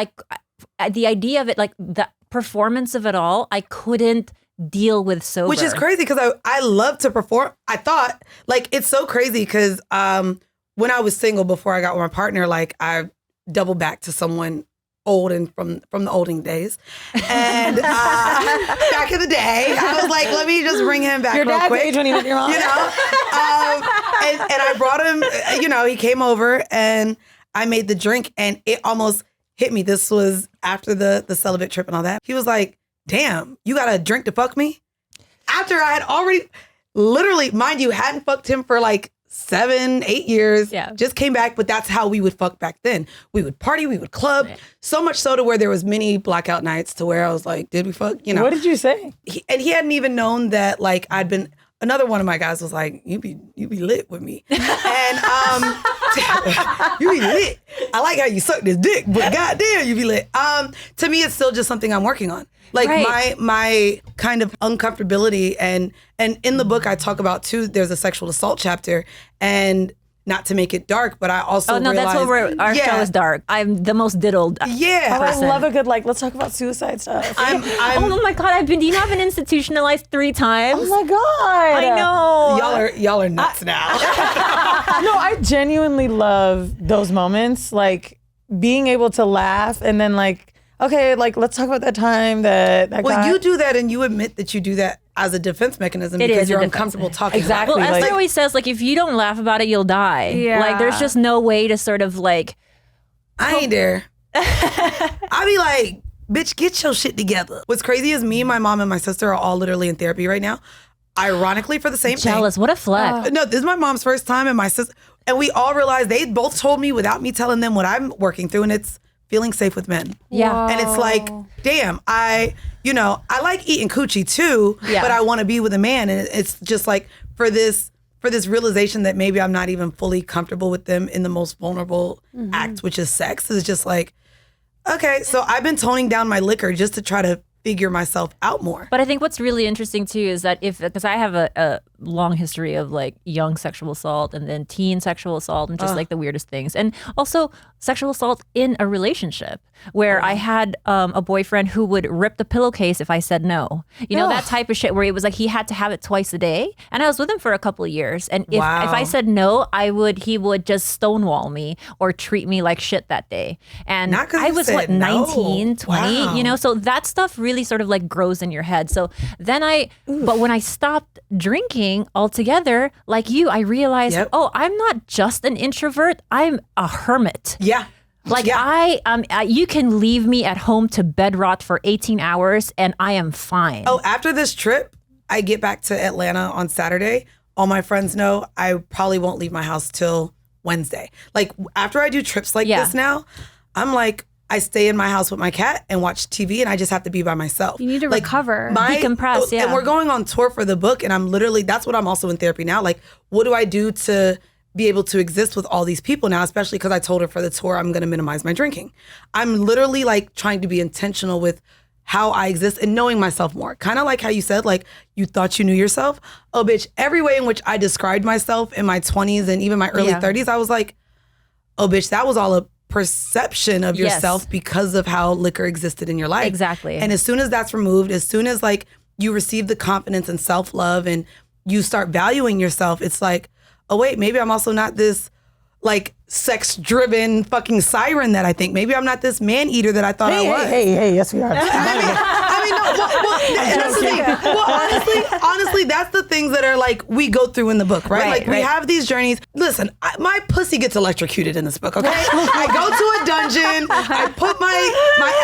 the idea of it, like the performance of it all, I couldn't deal with sober. Which is crazy because I love to perform. I thought, like, it's so crazy because when I was single before I got with my partner, like, I doubled back to someone old and from the olden days. And back in the day, I was like, let me just bring him back real quick. Age when he met your mom. You know? And I brought him, he came over and I made the drink and it almost hit me. This was after the celibate trip and all that. He was like, damn, you got a drink to fuck me? After I had already, literally, mind you, hadn't fucked him for like 7-8 years. Yeah. Just came back, but that's how we would fuck back then. We would party, we would club, so much so to where there was many blackout nights to where I was like, did we fuck? What did you say? He hadn't even known that like I'd been. Another one of my guys was like, you be lit with me. And you be lit. I like how you suck this dick, but goddamn, you be lit. To me, it's still just something I'm working on. Like my kind of uncomfortability and in the book I talk about too, there's a sexual assault chapter, and not to make it dark, but I also that's what our show is dark. I'm the most diddled. Yeah. Oh, I love a good, like, let's talk about suicide stuff. Oh my God, do you know I've been institutionalized 3 times? Oh my God. I know. Y'all are nuts now. No, I genuinely love those moments, like being able to laugh and then like, okay, like let's talk about that time that guy. You do that and you admit that you do that as a defense mechanism because you're uncomfortable talking Exactly. about it. Well, Esther always says, like, if you don't laugh about it, you'll die. Yeah. Like, there's just no way to sort of like. I ain't there. I be like, bitch, get your shit together. What's crazy is me and my mom and my sister are all literally in therapy right now. Ironically, for the same Jealous. What a flex. No, this is my mom's first time and my sister. And we all realized they both told me without me telling them what I'm working through, and it's feeling safe with men. Yeah. And it's like, damn, I like eating coochie too, but I want to be with a man. And it's just like for this realization that maybe I'm not even fully comfortable with them in the most vulnerable act, which is sex, is just like, okay, so I've been toning down my liquor just to try to figure myself out more. But I think what's really interesting too is that because I have long history of like young sexual assault and then teen sexual assault and just like the weirdest things. And also sexual assault in a relationship where I had a boyfriend who would rip the pillowcase if I said no. You know, that type of shit where it was like he had to have it twice a day. And I was with him for a couple of years. And if I said no, he would just stonewall me or treat me like shit that day. And I was 19, 20, you know, so that stuff really sort of like grows in your head. So then but when I stopped drinking altogether, like you, I realized, oh, I'm not just an introvert, I'm a hermit. Yeah. Like you can leave me at home to bed rot for 18 hours and I am fine. Oh, after this trip, I get back to Atlanta on Saturday. All my friends know I probably won't leave my house till Wednesday. Like after I do trips like this now, I'm like, I stay in my house with my cat and watch TV and I just have to be by myself. You need to recover. Decompress, And we're going on tour for the book and I'm literally, that's what I'm also in therapy now. Like, what do I do to be able to exist with all these people now, especially because I told her for the tour, I'm going to minimize my drinking. I'm literally like trying to be intentional with how I exist and knowing myself more. Kind of like how you said, like, you thought you knew yourself. Oh, bitch, every way in which I described myself in my 20s and even my early 30s, I was like, oh, bitch, that was all a perception of yourself because of how liquor existed in your life. Exactly. And as soon as that's removed, as soon as like you receive the confidence and self-love and you start valuing yourself, it's like, oh wait, maybe I'm also not this like sex-driven fucking siren that I think. Maybe I'm not this man-eater that I thought I was. Hey, yes we are. I mean, no, that's the thing. Well, honestly, that's the things that are like we go through in the book, right? We have these journeys. Listen, my pussy gets electrocuted in this book, okay? I go to a dungeon, I put my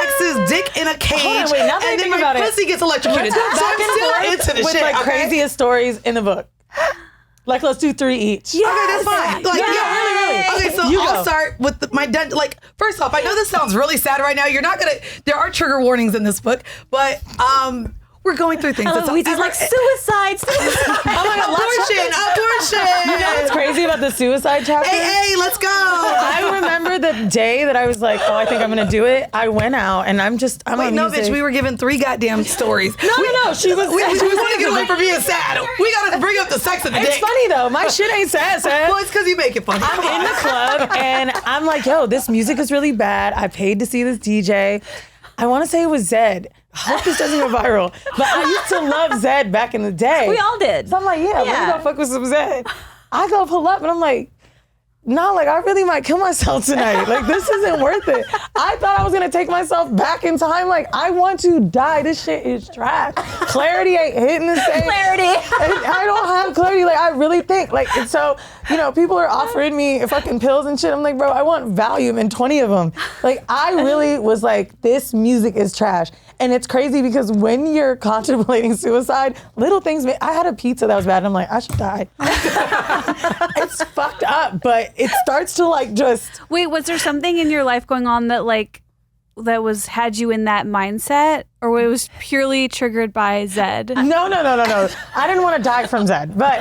ex's dick in a cage, and then my pussy gets electrocuted. So I'm still into the with shit, like craziest stories in the book. Like, let's do 3 each. Okay, that's fine. Like, really. Okay, so I'll start with my dungeon. Like, first off, I know this sounds really sad right now. You're not gonna. There are trigger warnings in this book, but we're going through things. Weezy's like suicide. Oh my God, abortion. You know what's crazy about the suicide chapter? Hey, let's go. I remember the day that I was like, oh, I think I'm gonna do it. I went out and I'm Wait, no, bitch, we were given 3 goddamn stories. No, she was. We want to get away from being sad. We gotta bring up the sex of the It's dick. funny though. My shit ain't sad. Well, it's because you make it funny. I'm in the club and I'm like, yo, this music is really bad. I paid to see this DJ. I want to say it was Zed. I hope this doesn't go viral. But I used to love Zed back in the day. We all did. So I'm like, let me go fuck with some Zed. I go pull up and I'm like, no, like I really might kill myself tonight. Like this isn't worth it. I thought I was gonna take myself back in time. Like I want to die. This shit is trash. Clarity ain't hitting the same. Clarity. I don't have clarity. Like I really think. Like and so, you know, people are offering me fucking pills and shit. I'm like, bro, I want Valium and 20 of them. Like I really was like, this music is trash. And it's crazy because when you're contemplating suicide, little things. I had a pizza that was bad. And I'm like, I should die. It's fucked up, but it starts to like just. Wait, was there something in your life going on that like had you in that mindset, or it was purely triggered by Zed? No. I didn't want to die from Zed, but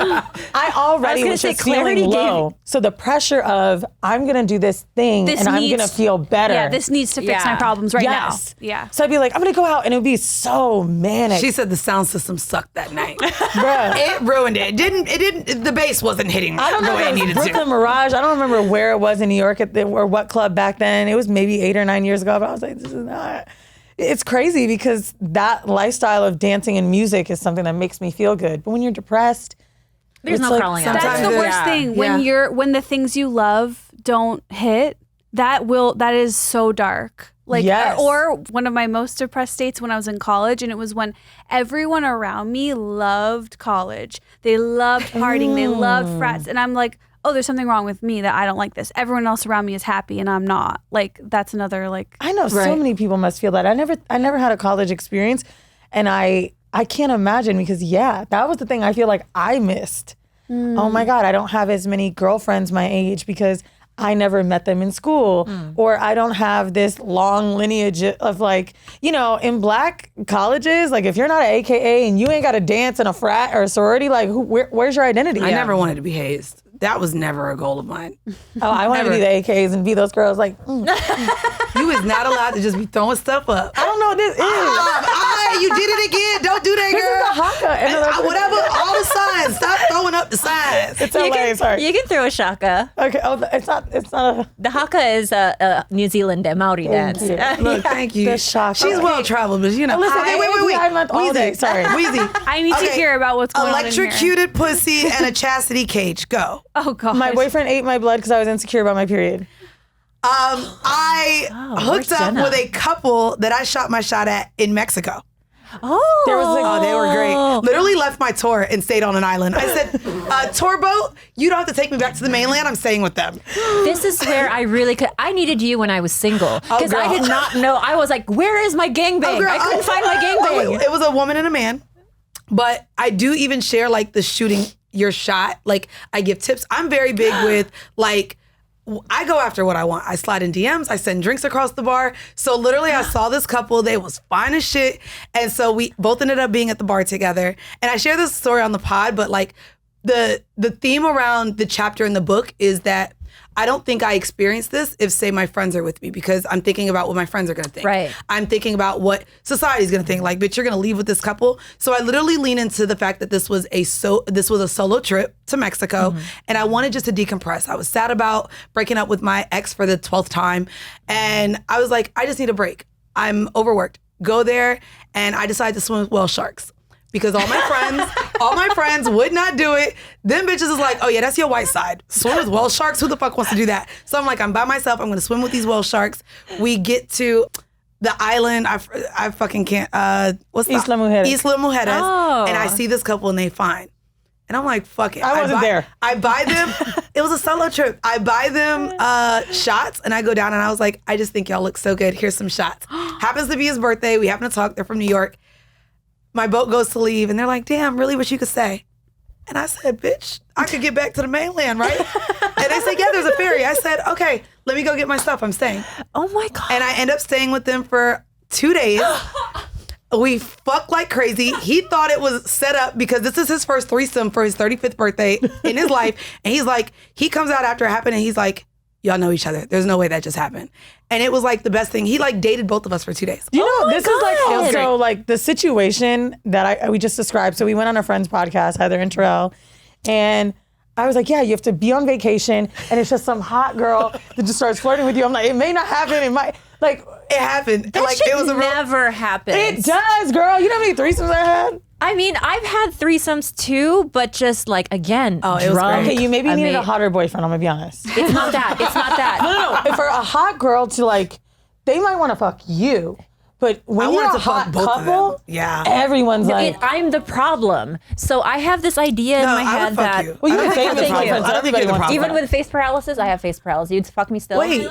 I already was just feeling low. So the pressure of I'm gonna do this thing and I'm gonna feel better. Yeah, this needs to fix my problems right now. Yeah. So I'd be like, I'm gonna go out and it would be so manic. She said the sound system sucked that night. Bruh. It ruined it. It didn't. The bass wasn't hitting I don't know the way if it it needed was to. Brooklyn Mirage. I don't remember where it was in New York or what club back then. It was maybe 8 or 9 years ago, but I was like, this is not. It's crazy because that lifestyle of dancing and music is something that makes me feel good. But when you're depressed, there's no crawling out. That's the worst thing. When the things you love don't hit, that is so dark. Like, or one of my most depressed states when I was in college, and it was when everyone around me loved college. They loved partying. They loved frats. And I'm like, oh, there's something wrong with me that I don't like this. Everyone else around me is happy and I'm not. Like, that's another like. I know so many people must feel that. I never had a college experience, and I can't imagine because that was the thing I feel like I missed. Oh my God, I don't have as many girlfriends my age because I never met them in school, or I don't have this long lineage of like, you know, in black colleges, like if you're not an AKA and you ain't got to dance in a frat or a sorority, like where's your identity? I never wanted to be hazed. That was never a goal of mine. Oh, I wanted to be the AKs and be those girls like, You is not allowed to just be throwing stuff up. I don't know what this is. You did it again. Don't do that, girl. This is the haka. Whatever, all the signs. Stop size. It's LA, sorry. You can throw a shaka. Okay, it's not a... The haka is a New Zealand Maori dance. you. Look, thank you. The shaka. She's well traveled, but you know. Listen, wait. I meant all day, sorry. Weezy. I need to hear about what's going on in here. Electrocuted pussy and a chastity cage. Go. Oh, God. My boyfriend ate my blood because I was insecure about my period. I hooked up Jenna? with a couple that I shot my shot at in Mexico. Oh. There was Oh, they were great. Literally left my tour and stayed on an island. I said, tour boat, you don't have to take me back to the mainland. I'm staying with them. This is where I really could. I needed you when I was single because I girl. did not know. I was like, where is my gangbang? Girl, I couldn't find my gangbang. It was a woman and a man. But I do even share like the shooting your shot. Like I give tips. I'm very big with like, I go after what I want. I slide in DMs. I send drinks across the bar. So literally I saw this couple. They was fine as shit. And so we both ended up being at the bar together. And I share this story on the pod, but like the theme around the chapter in the book is that I don't think I experienced this if, say, my friends are with me because I'm thinking about what my friends are going to think. Right. I'm thinking about what society's going to think. Like, bitch, you're going to leave with this couple. So I literally lean into the fact that this was a solo trip to Mexico, and I wanted just to decompress. I was sad about breaking up with my ex for the 12th time, and I was like, I just need a break. I'm overworked. Go there, and I decided to swim with whale sharks. Because all my friends would not do it. Them bitches is like, oh yeah, that's your white side. Swim with whale sharks? Who the fuck wants to do that? So I'm like, I'm by myself. I'm gonna swim with these whale sharks. We get to the island. I fucking can't. What's that? Isla Mujeres. Isla Mujeres. Oh. And I see this couple and they fine. And I'm like, fuck it. I wasn't there. I buy them. It was a solo trip. I buy them shots and I go down and I was like, I just think y'all look so good. Here's some shots. Happens to be his birthday. We happen to talk. They're from New York. My boat goes to leave and they're like, damn, really wish you could stay. And I said, bitch, I could get back to the mainland, right? And they said, yeah, there's a ferry. I said, okay, let me go get my stuff. I'm staying. Oh my God. And I end up staying with them for 2 days. We fucked like crazy. He thought it was set up because this is his first threesome for his 35th birthday in his life. And he's like, he comes out after it happened and he's like, y'all know each other. There's no way that just happened. And it was like the best thing. He like dated both of us for 2 days. You know, this is like God. also like the situation that we just described. So we went on a friend's podcast, Heather and Terrell, and I was like, yeah, you have to be on vacation and it's just some hot girl that just starts flirting with you. I'm like, it may not happen. It might, like, It happened. that like shit it was a real, never happened. it does, girl. You know how many threesomes I had? I mean, I've had threesomes too, but just like, again, Oh, it was drunk. great. Okay, you maybe needed a hotter boyfriend, I'm gonna be honest. It's not that. It's not that. No. For a hot girl to like, they might want to fuck you, but when I you're wanted a to fuck hot both of them. couple, Yeah. everyone's like, I'm the problem. So I have this idea in No, my I head would fuck that you. well, you're I don't think famous you're the for problem. friends. I don't think Everybody you're the wants to problem. even with face paralysis, I have face paralysis. You'd fuck me still. Wait,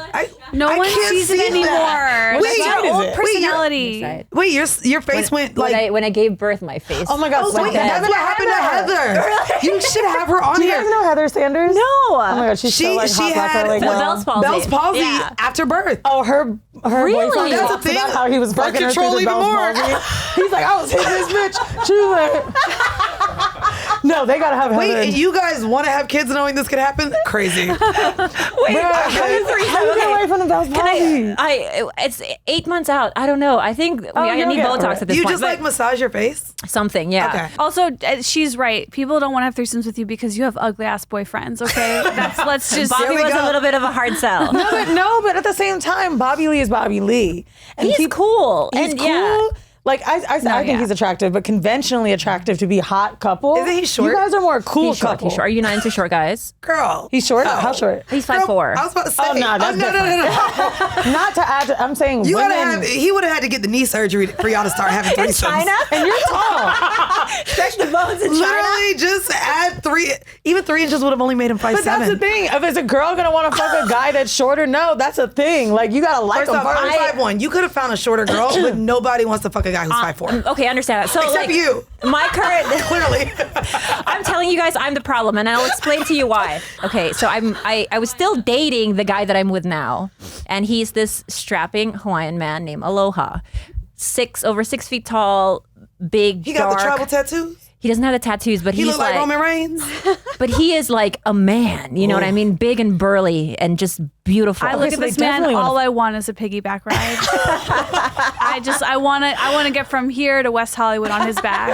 No I one can't sees see it anymore. that. That's Wait, your what is old it? personality. Right. Wait, your face went like. when I gave birth, my face. Oh my God, Oh, so wait, Heather- that's what happened to Heather. You should have her on Do you here. guys know Heather Sanders? No. Oh my God, she's so like She hot black had LA girl. Bell's palsy. Bell's palsy Yeah. after birth. Oh, her Really? boyfriend That's a talks thing. about how he was Birth fucking her control through the even Bell's more. palsy. He's like, I was hitting this bitch. She was like, no, they gotta have Heather. Wait, and- and you guys want to have kids knowing this could happen? Crazy. Wait, How do you get away from the Bell's palsy? it's 8 months out. I don't know. I think I you'll need get Botox over it. at this You point. just like but massage your face? something, yeah. Okay. Also, she's right. People don't want to have threesomes with you because you have ugly ass boyfriends. Okay, let's just. Bobby we was go. a little bit of a hard sell. No, but at the same time, Bobby Lee is Bobby Lee. And He's cool. He's and cool. yeah. Like I think yeah. he's attractive, but conventionally attractive to be hot couple. Isn't he short? You guys are more cool He's short. couple. He's short. Are you not into short guys? Girl. He's short? How short? He's Girl, 5'4". I was about to say. Oh, no, that's no. Not to add to, I'm saying You women. gotta have, he would have had to get the knee surgery for y'all to start having threesomes. And you're tall. Stretch the bones in Literally, just add 3 inches would have only made him 5'7". But that's the thing. If it's a girl gonna want to fuck a guy that's shorter, no, that's a thing. Like you gotta like First him off, I'm first. 5'1". You could have found a shorter girl, but nobody wants to fuck a guy who's 5'4". Okay, I understand that. So Except like, you. My current Clearly. I'm telling you guys I'm the problem, and I'll explain to you why. Okay, so I was still dating the guy that I'm with now, and he's this strapping Hawaiian man named Aloha. Over 6 feet tall, big, He got dark. the tribal tattoos. He doesn't have the tattoos, but He he's looked like Roman Reigns. but he is like a man. You know what I mean? Big and burly and just beautiful. I look so at they this man. definitely wanna- All I want is a piggyback ride. I want to get from here to West Hollywood on his back.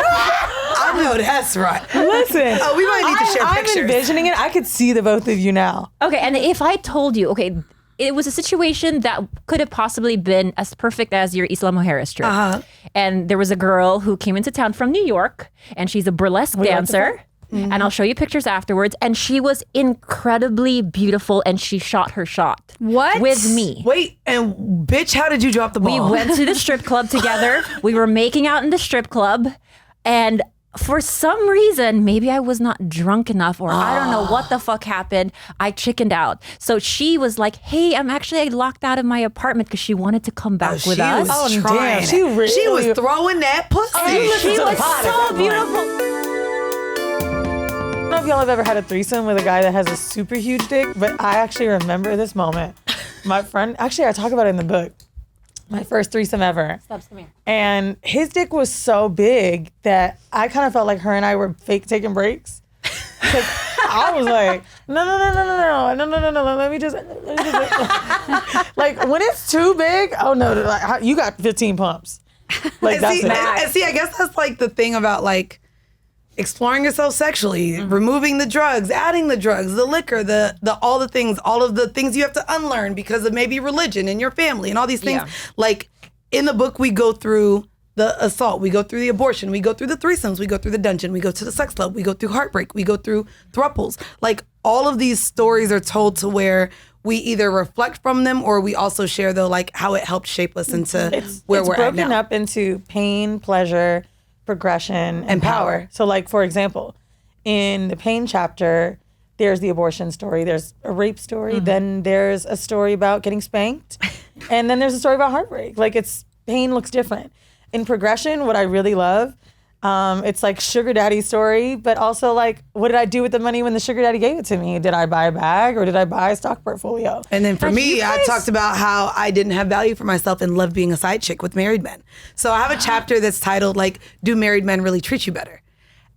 I know that's right. Listen. Oh, we might need to share pictures. I'm envisioning it. I could see the both of you now. Okay, and if I told you, okay, it was a situation that could have possibly been as perfect as your Isla Mujeres trip. And there was a girl who came into town from New York, and she's a burlesque dancer. And I'll show you pictures afterwards. And she was incredibly beautiful, and she shot her shot. What? With me. Wait, and bitch, how did you drop the We ball? went to the strip club together. We were making out in the strip club, and for some reason, maybe I was not drunk enough, or I don't know what the fuck happened. I chickened out. So she was like, hey, I locked out of my apartment because she wanted to come back with us. Was trying. She was throwing that pussy. She was so beautiful. I don't know if y'all have ever had a threesome with a guy that has a super huge dick, but I actually remember this moment. My friend, actually I talk about it in the book. My first threesome ever. Stubbs, come here. And his dick was so big that I kind of felt like her and I were fake taking breaks. I was like, no, let me just like when it's too big, oh no, like, you got 15 pumps. Like that's it. And see, I guess that's like the thing about like exploring yourself sexually, removing the drugs, adding the drugs, the liquor, the all the things, all of the things you have to unlearn because of maybe religion and your family and all these things. Yeah. Like in the book, we go through the assault, we go through the abortion, we go through the threesomes, we go through the dungeon, we go to the sex club, we go through heartbreak, we go through thruples. Like all of these stories are told to where we either reflect from them or we also share though like how it helped shape us into where we're at now. It's broken up into pain, pleasure, progression, and power. So like, for example, in the pain chapter, there's the abortion story, there's a rape story, then there's a story about getting spanked, and then there's a story about heartbreak. Like pain looks different. In progression, what I really love, it's like sugar daddy story, but also like, what did I do with the money when the sugar daddy gave it to me? Did I buy a bag or did I buy a stock portfolio? And then for me, I talked about how I didn't have value for myself and loved being a side chick with married men. So I have a chapter that's titled like, do married men really treat you better?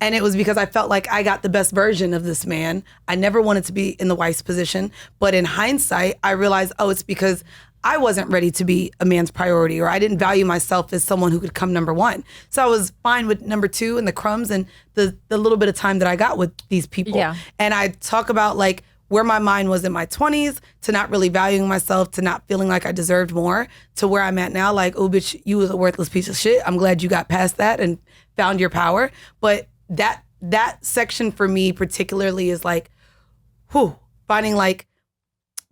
And it was because I felt like I got the best version of this man. I never wanted to be in the wife's position. But in hindsight, I realized, oh, it's because I wasn't ready to be a man's priority, or I didn't value myself as someone who could come number one. So I was fine with number two and the crumbs and the little bit of time that I got with these people. Yeah. And I talk about like where my mind was in my 20s, to not really valuing myself, to not feeling like I deserved more, to where I'm at now, like, oh, bitch, you was a worthless piece of shit. I'm glad you got past that and found your power. But that section for me particularly is like, finding like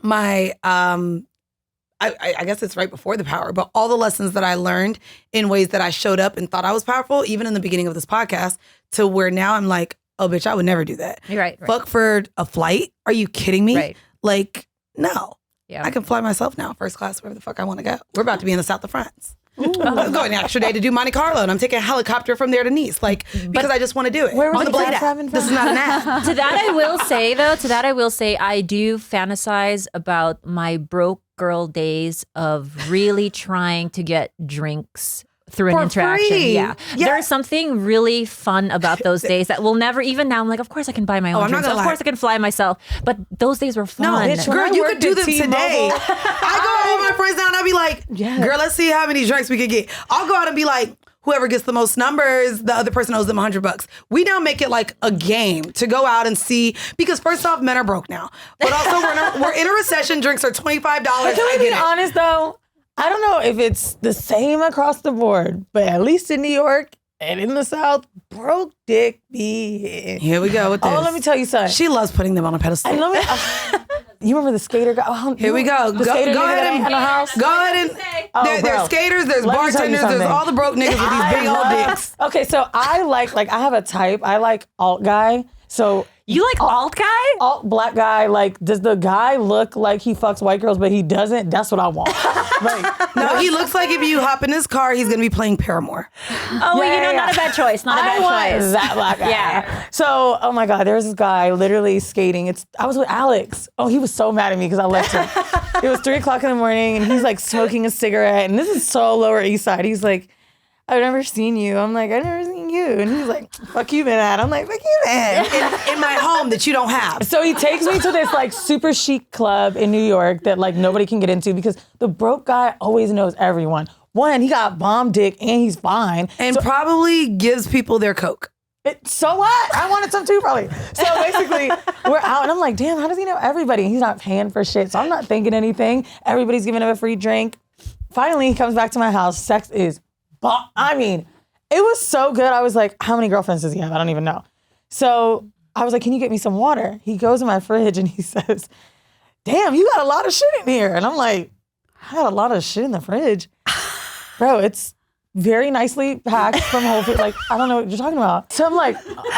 my, I guess it's right before the power, but all the lessons that I learned in ways that I showed up and thought I was powerful, even in the beginning of this podcast, to where now I'm like, oh, bitch, I would never do that. Right. Fuck for a flight? Are you kidding me? Right. Like, no. Yeah. I can fly myself now, first class, wherever the fuck I want to go. We're about to be in the south of France. I'm going an extra day to do Monte Carlo, and I'm taking a helicopter from there to Nice, like, because I just want to do it. Where was On the Blade class app. having This is not an app. To that I will say, I do fantasize about my broke girl days of really trying to get drinks through an For interaction. free. Yeah. Yeah. There's something really fun about those days that will never, even now, I'm like, of course I can buy my own I'm not drinks. gonna Of lie. course I can fly myself. But those days were fun. bitch, Girl, I you worked could do at them T-Mobile. today. I go out with my friends now and I'll be like, girl, let's see how many drinks we could get. I'll go out and be like, whoever gets the most numbers, the other person owes them $100. We now make it like a game to go out and see, because first off, men are broke now. But also we're in a recession, drinks are $25. Can we be honest though? I don't know if it's the same across the board, but at least in New York and in the South, broke dick be hit. Here we go with this. Oh, let me tell you something. She loves putting them on a pedestal. And let me, you remember the skater guy? Oh, Here we go. The Go skater nigga ahead that and had a house? go ahead and Oh, there's bro. skaters, there's Let me tell you bartenders, there's something. all the broke niggas with these big old dicks. Okay, so I like I have a type. I like alt guy. So You like alt guy? alt black guy, like, does the guy look like he fucks white girls, but he doesn't? That's what I want. Like, No, he looks like if you hop in his car, he's gonna be playing Paramore. Oh, well, not a bad choice. Not a I bad want choice. that black guy. Yeah. So, oh my God, there was this guy literally skating. I was with Alex. Oh, he was so mad at me because I left him. It was 3:00 in the morning and he's like smoking a cigarette. And this is so Lower East Side. He's like, I've never seen you. I'm like, I've never seen you. And he's like, fuck you, man. I'm like, fuck you, man. In my home that you don't have. So he takes me to this like super chic club in New York that like nobody can get into because the broke guy always knows everyone. One, he got bomb dick and he's fine. And probably gives people their Coke. So what? I wanted some too, probably. So basically, we're out, and I'm like, damn, how does he know everybody? He's not paying for shit, so I'm not thinking anything. Everybody's giving him a free drink. Finally, he comes back to my house. Sex is, I mean, it was so good. I was like, how many girlfriends does he have? I don't even know. So I was like, can you get me some water? He goes in my fridge and he says, damn, you got a lot of shit in here. And I'm like, I got a lot of shit in the fridge. Bro, it's very nicely packed from Whole Foods. Like, I don't know what you're talking about. So I'm like,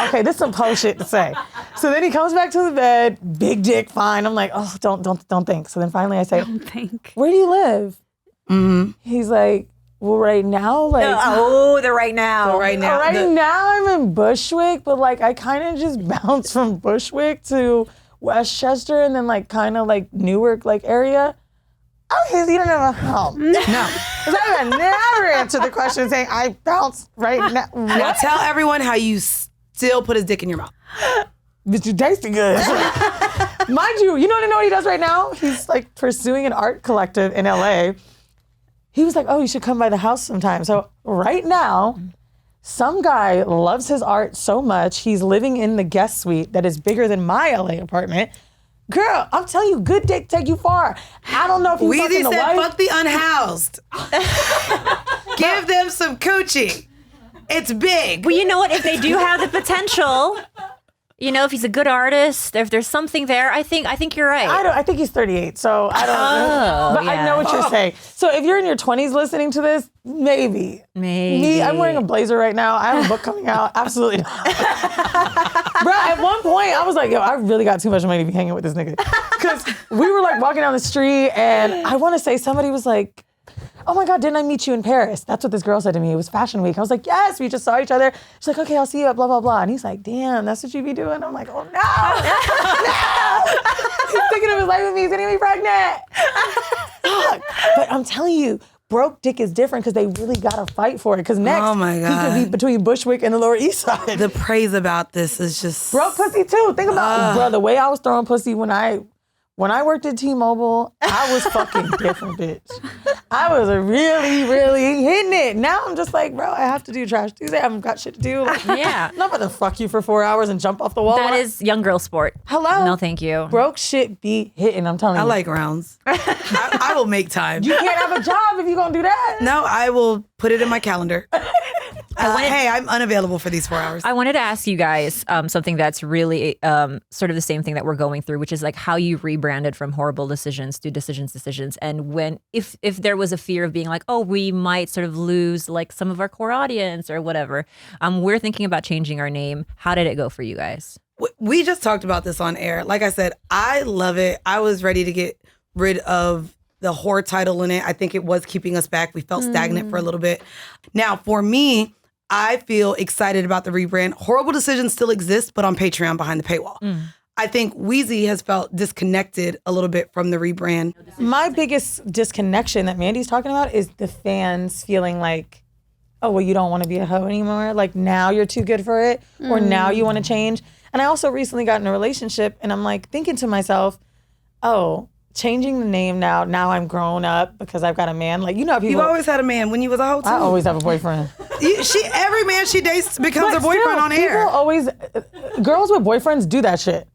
okay, this is some po shit to say. So then he comes back to the bed, big dick, fine. I'm like, oh, don't think. So then finally I say, Don't think. where do you live? Mm-hmm. He's like, well, right now, like. The right now. Right now. Right now I'm in Bushwick, but like I kind of just bounced from Bushwick to Westchester and then like kind of like Newark like area. Okay, so you don't have a home. No. Because I would never answer the question saying I bounced right now. Now tell everyone how you still put his dick in your mouth. Bitch, you tasting good. Mind you, you don't know what he does right now? He's like pursuing an art collective in LA. He was like, oh, you should come by the house sometime. So right now, some guy loves his art so much, he's living in the guest suite that is bigger than my LA apartment. Girl, I'm telling you, good dick take you far. I don't know if you fucking Weezy the said, wife. fuck the unhoused. Give them some coochie. It's big. Well, you know what? If they do have the potential, you know, if he's a good artist, if there's something there, I think you're right. I think he's 38, so I don't know. But I know what you're saying. So if you're in your 20s listening to this, maybe. Me, I'm wearing a blazer right now. I have a book coming out. Absolutely not. Bro, at one point, I was like, yo, I really got too much money to be hanging with this nigga. Because we were like walking down the street, and I want to say somebody was like, oh my God, didn't I meat you in Paris? That's what this girl said to me. It was Fashion Week. I was like, yes, we just saw each other. She's like, okay, I'll see you at blah, blah, blah. And he's like, damn, that's what you be doing? I'm like, oh no, no. He's thinking of his life with me. He's gonna get me pregnant. Fuck. But I'm telling you, broke dick is different because they really gotta fight for it. Because next, Oh my he God. could be between Bushwick and the Lower East Side. The praise about this is just... Broke pussy too. Think about it, bro. The way I was throwing pussy when I worked at T-Mobile, I was fucking different, bitch. I was really, really hitting it. Now I'm just like, bro, I have to do Trash Tuesday. I haven't got shit to do. Like, Yeah. I'm not about to fuck you for 4 hours and jump off the wall. That is young girl sport. Hello? No, thank you. Broke shit be hitting, I'm telling you. I like rounds. I will make time. You can't have a job if you're gonna do that. No, I will put it in my calendar. Hey, I'm unavailable for these 4 hours. I wanted to ask you guys something that's really sort of the same thing that we're going through, which is like how you rebranded from horrible decisions to decisions, and when if there was a fear of being like, oh, we might sort of lose like some of our core audience or whatever. We're thinking about changing our name. How did it go for you guys? We just talked about this on air. Like I said, I love it. I was ready to get rid of the whore title in it. I think it was keeping us back. We felt stagnant for a little bit. Now, for me, I feel excited about the rebrand. Horrible Decisions still exists, but on Patreon behind the paywall. I think Weezy has felt disconnected a little bit from the rebrand. My biggest disconnection that Mandi's talking about is the fans feeling like, oh, well, you don't want to be a hoe anymore. Like now you're too good for it, or now you want to change. And I also recently got in a relationship, and I'm like thinking to myself, oh, changing the name now I'm grown up because I've got a man. Like, you know how people... You've always had a man when you was a hoe too. I always have a boyfriend. Every man she dates becomes a But boyfriend still, on air. People always... girls with boyfriends do that shit.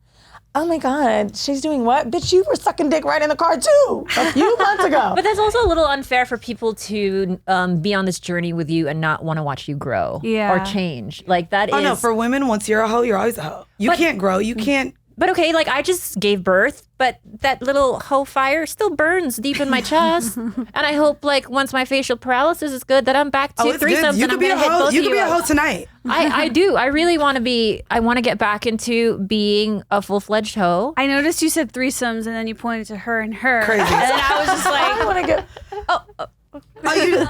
Oh my God, she's doing what? Bitch, you were sucking dick right in the car too a few months ago. But that's also a little unfair for people to be on this journey with you and not want to watch you grow or change. Like that is... Oh no, for women, once you're a hoe, you're always a hoe. You can't grow. You can't... But okay, like I just gave birth, but that little hoe fire still burns deep in my chest. And I hope like once my facial paralysis is good that I'm back to it's threesomes good. You and could I'm be gonna a hit hoe. both You of could you be a up. hoe tonight. I do. I really want to get back into being a full-fledged hoe. I noticed you said threesomes and then you pointed to her and her. Crazy. And then I was just like, I want to get...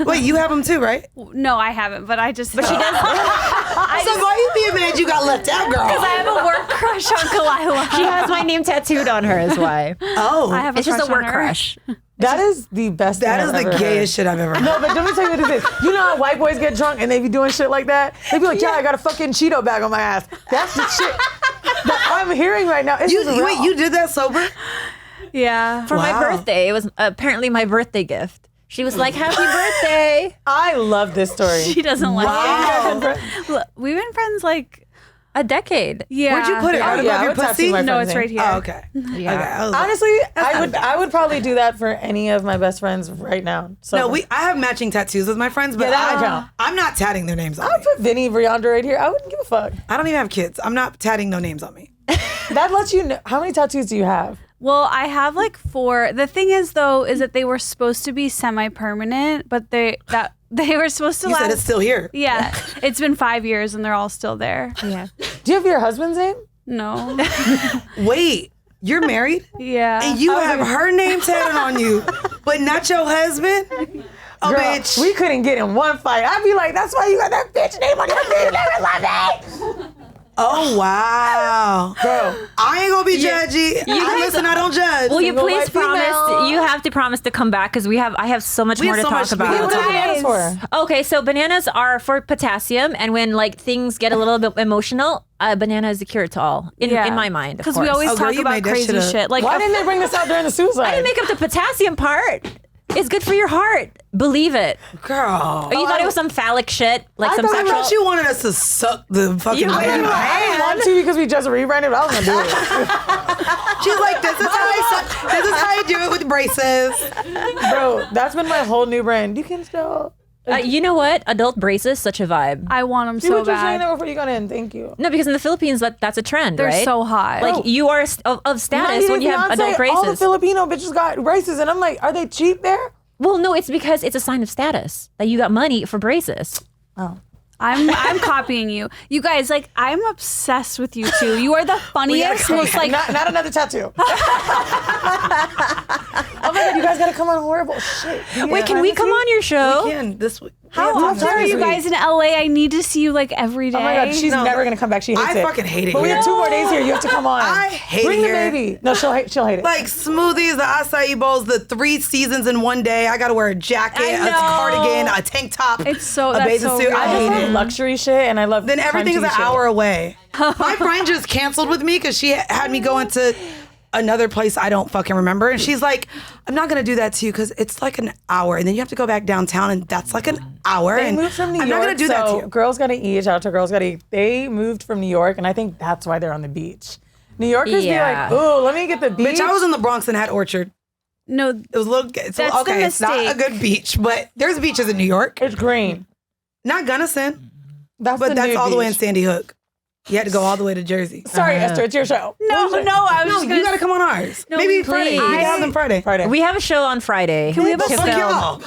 Wait, you have them too, right? no, I haven't, but I just. But she does. So why you being mad you got left out, girl? I have a work crush on Kalila. She has my name tattooed on her, is why. Oh, I have It's just a on work her. crush. That is the best that thing is I've the ever gayest heard. shit I've ever heard. No, but let me tell you what this is. You know how white boys get drunk and they be doing shit like that? They be like, yeah, I got a fucking Cheeto bag on my ass. That's the shit that I'm hearing right now. It's just Wait, raw. you did that sober? Yeah. For my Wow. birthday. It was apparently my birthday gift. She was like, happy birthday. I love this story. She doesn't like Wow. it. Look, we've been friends like A decade. Yeah. Where'd you put it? Right yeah, I above your would tattoo pussy? my No, friend's it's right name. here. Oh, okay. Yeah. Okay. I was like, Honestly, I would probably do that for any of my best friends right now. So no, I have matching tattoos with my friends, but Yeah, that might count. I'm not tatting their names on I'll me. put Vinny Brianda right here. I wouldn't give a fuck. I don't even have kids. I'm not tatting no names on me. That lets you know. How many tattoos do you have? Well, I have like 4. The thing is, though, is that they were supposed to be semi-permanent, but they were supposed to You last. said it's still here. Yeah, it's been 5 years and they're all still there. Yeah. Do you have your husband's name? No. Wait, you're married? Yeah. And you have her name tatted on you, but not your husband? Oh, Girl, bitch. we couldn't get in one fight. I'd be like, that's why you got that bitch name on your feet. Never love me. Oh, wow. Bro, I ain't gonna be judgy. Listen, I don't judge. Will you Single please white female. promise? You have to promise to come back because I have so much We more have to so talk much- about. we what have are bananas for? Okay, so bananas are for potassium, and when like things get a little bit emotional, banana is the cure to all. In my mind, Because we always Oh, girl, talk you about made that crazy shit up. shit. Like Why didn't they bring this out during the suicide? I didn't make up the potassium part. It's good for your heart. Believe it. Girl. Oh, you thought it was some phallic shit, like some thought it I sexual. thought you wanted us to suck the fucking You- banana. I didn't want to because we just rebranded, but I was gonna do it. She's like, this is how I do it with braces. Bro, that's been my whole new brand. You can still You know what? Adult braces, such a vibe. I want them see so what you're saying bad. there before you got in. Thank you. No, because in the Philippines, that's a trend, They're right? so hot. Like you are of status when you have adult All the braces. Filipino bitches got braces, and I'm like, are they cheap there? Well, no, it's because it's a sign of status that you got money for braces. Oh. I'm copying you. You guys, like, I'm obsessed with you two. You are the funniest, most like. Not another tattoo. Oh my god, you guys gotta come on horrible shit. Wait, can we come on your show? Again, this week. How Yeah, often are you guys in LA? I need to see you like every day. Oh my god, she's never gonna come back. She hates I it. fucking hate it But we here. have 2 more days here. You have to come on. I hate Bring it the here. baby. No, she'll hate it. Like smoothies, the acai bowls, the 3 seasons in one day. I gotta wear a jacket, I a know. cardigan, a tank top, It's so- a that's bathing so suit. good. I I just hate love it. luxury shit, and I love Then everything's crunchy an shit. hour away. My friend just canceled with me because she had me going to another place I don't fucking remember. And she's like, I'm not going to do that to you because it's like an hour. And then you have to go back downtown and that's like an hour. They and moved from New I'm York, not going to do that so to you. Girls Gotta Eat. Shout out to Girls Gotta Eat. They moved from New York, and I think that's why they're on the beach. New Yorkers Yeah. be like, ooh, let me get the beach. Bitch, I was in the Bronx and had Orchard. No, It was a little, it's That's the okay, it's not a mistake. good beach, but there's beaches in New York. It's green. Not Gunnison, That's but the that's new all the way in beach. Sandy Hook. You had to go all the way to Jersey. Sorry, Esther, it's your show. no, I was No, just gonna. you gotta come on ours. Maybe Friday. please. We can have them Friday. Friday. We have a show on Friday. Can we have a fuck film? y'all?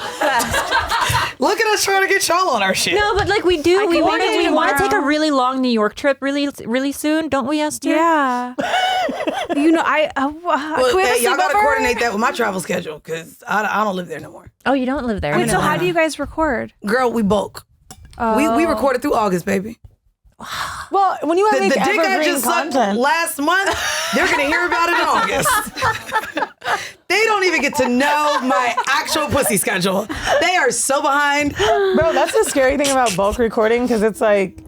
Look at us trying to get y'all on our shit. No, but like we do. We can want do to. We want to take a tomorrow. really long New York trip really soon, don't we, Esther? Yeah. You know, Well, can we have a hey, y'all gotta sleepover? coordinate that with my travel schedule because I don't live there no more. Oh, you don't live there. Wait, so anymore. how do you guys record? Girl, we bulk. We recorded through August, baby. Well, when you The make dick I evergreen just sucked content, last month, they're gonna hear about it in August. They don't even get to know my actual pussy schedule. They are so behind. bro, that's the scary thing about bulk recording because it's like,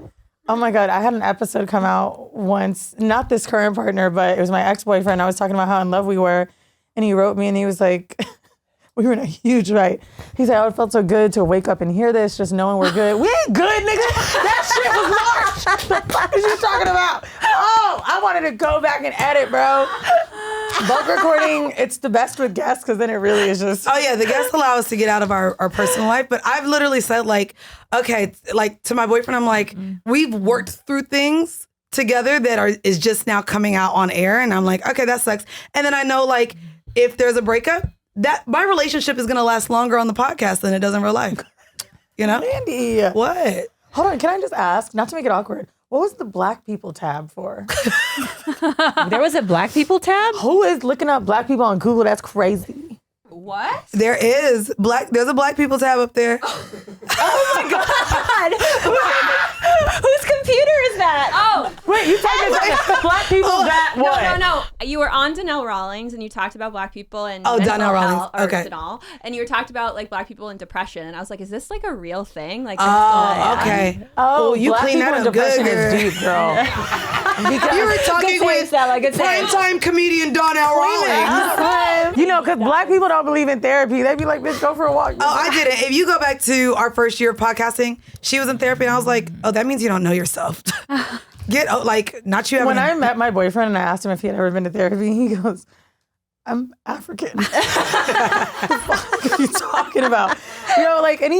oh my god, I had an episode come out once. Not this current partner, but it was my ex-boyfriend. I was talking about how in love we were, and he wrote me and he was like. We were in a huge fight. He said, oh, it felt so good to wake up and hear this, just knowing we're good. We ain't good, nigga. That shit was March. The fuck is you talking about? Oh, I wanted to go back and edit, bro. Bulk recording, it's the best with guests because then it really is just. Oh yeah, the guests allow us to get out of our personal life. But I've literally said like, okay, like to my boyfriend, I'm like, we've worked through things together that is just now coming out on air. And I'm like, okay, that sucks. And then I know like if there's a breakup, that my relationship is gonna last longer on the podcast than it does in real life. You know? Mandii. What? Hold on, can I just ask, not to make it awkward, what was the black people tab for? There was a Black people tab. Who is looking up black people on Google? That's crazy. What? There's a black people tab up there. Whose computer is that? Oh, Wait, you talking black people that what? no. You were on Donnell Rawlings and you talked about black people and Oh, mental Donnell Rawlings. health- or Okay. Donnell, and you were talked about like black people and depression, and I was like, is this like a real thing? Like, Oh, okay. Oh, you black clean people that in up good, depression girl. is deep, girl. Because You were talking with primetime comedian Donnell Rawlings. you know, because black people don't believe in therapy. They'd be like, bitch, go for a walk. Oh, I didn't. If you go back to our first year of podcasting, she was in therapy, and I was like, oh, that means you don't know yourself. not you. When I met my boyfriend and I asked him if he had ever been to therapy, he goes, I'm African. What the fuck are you talking about? And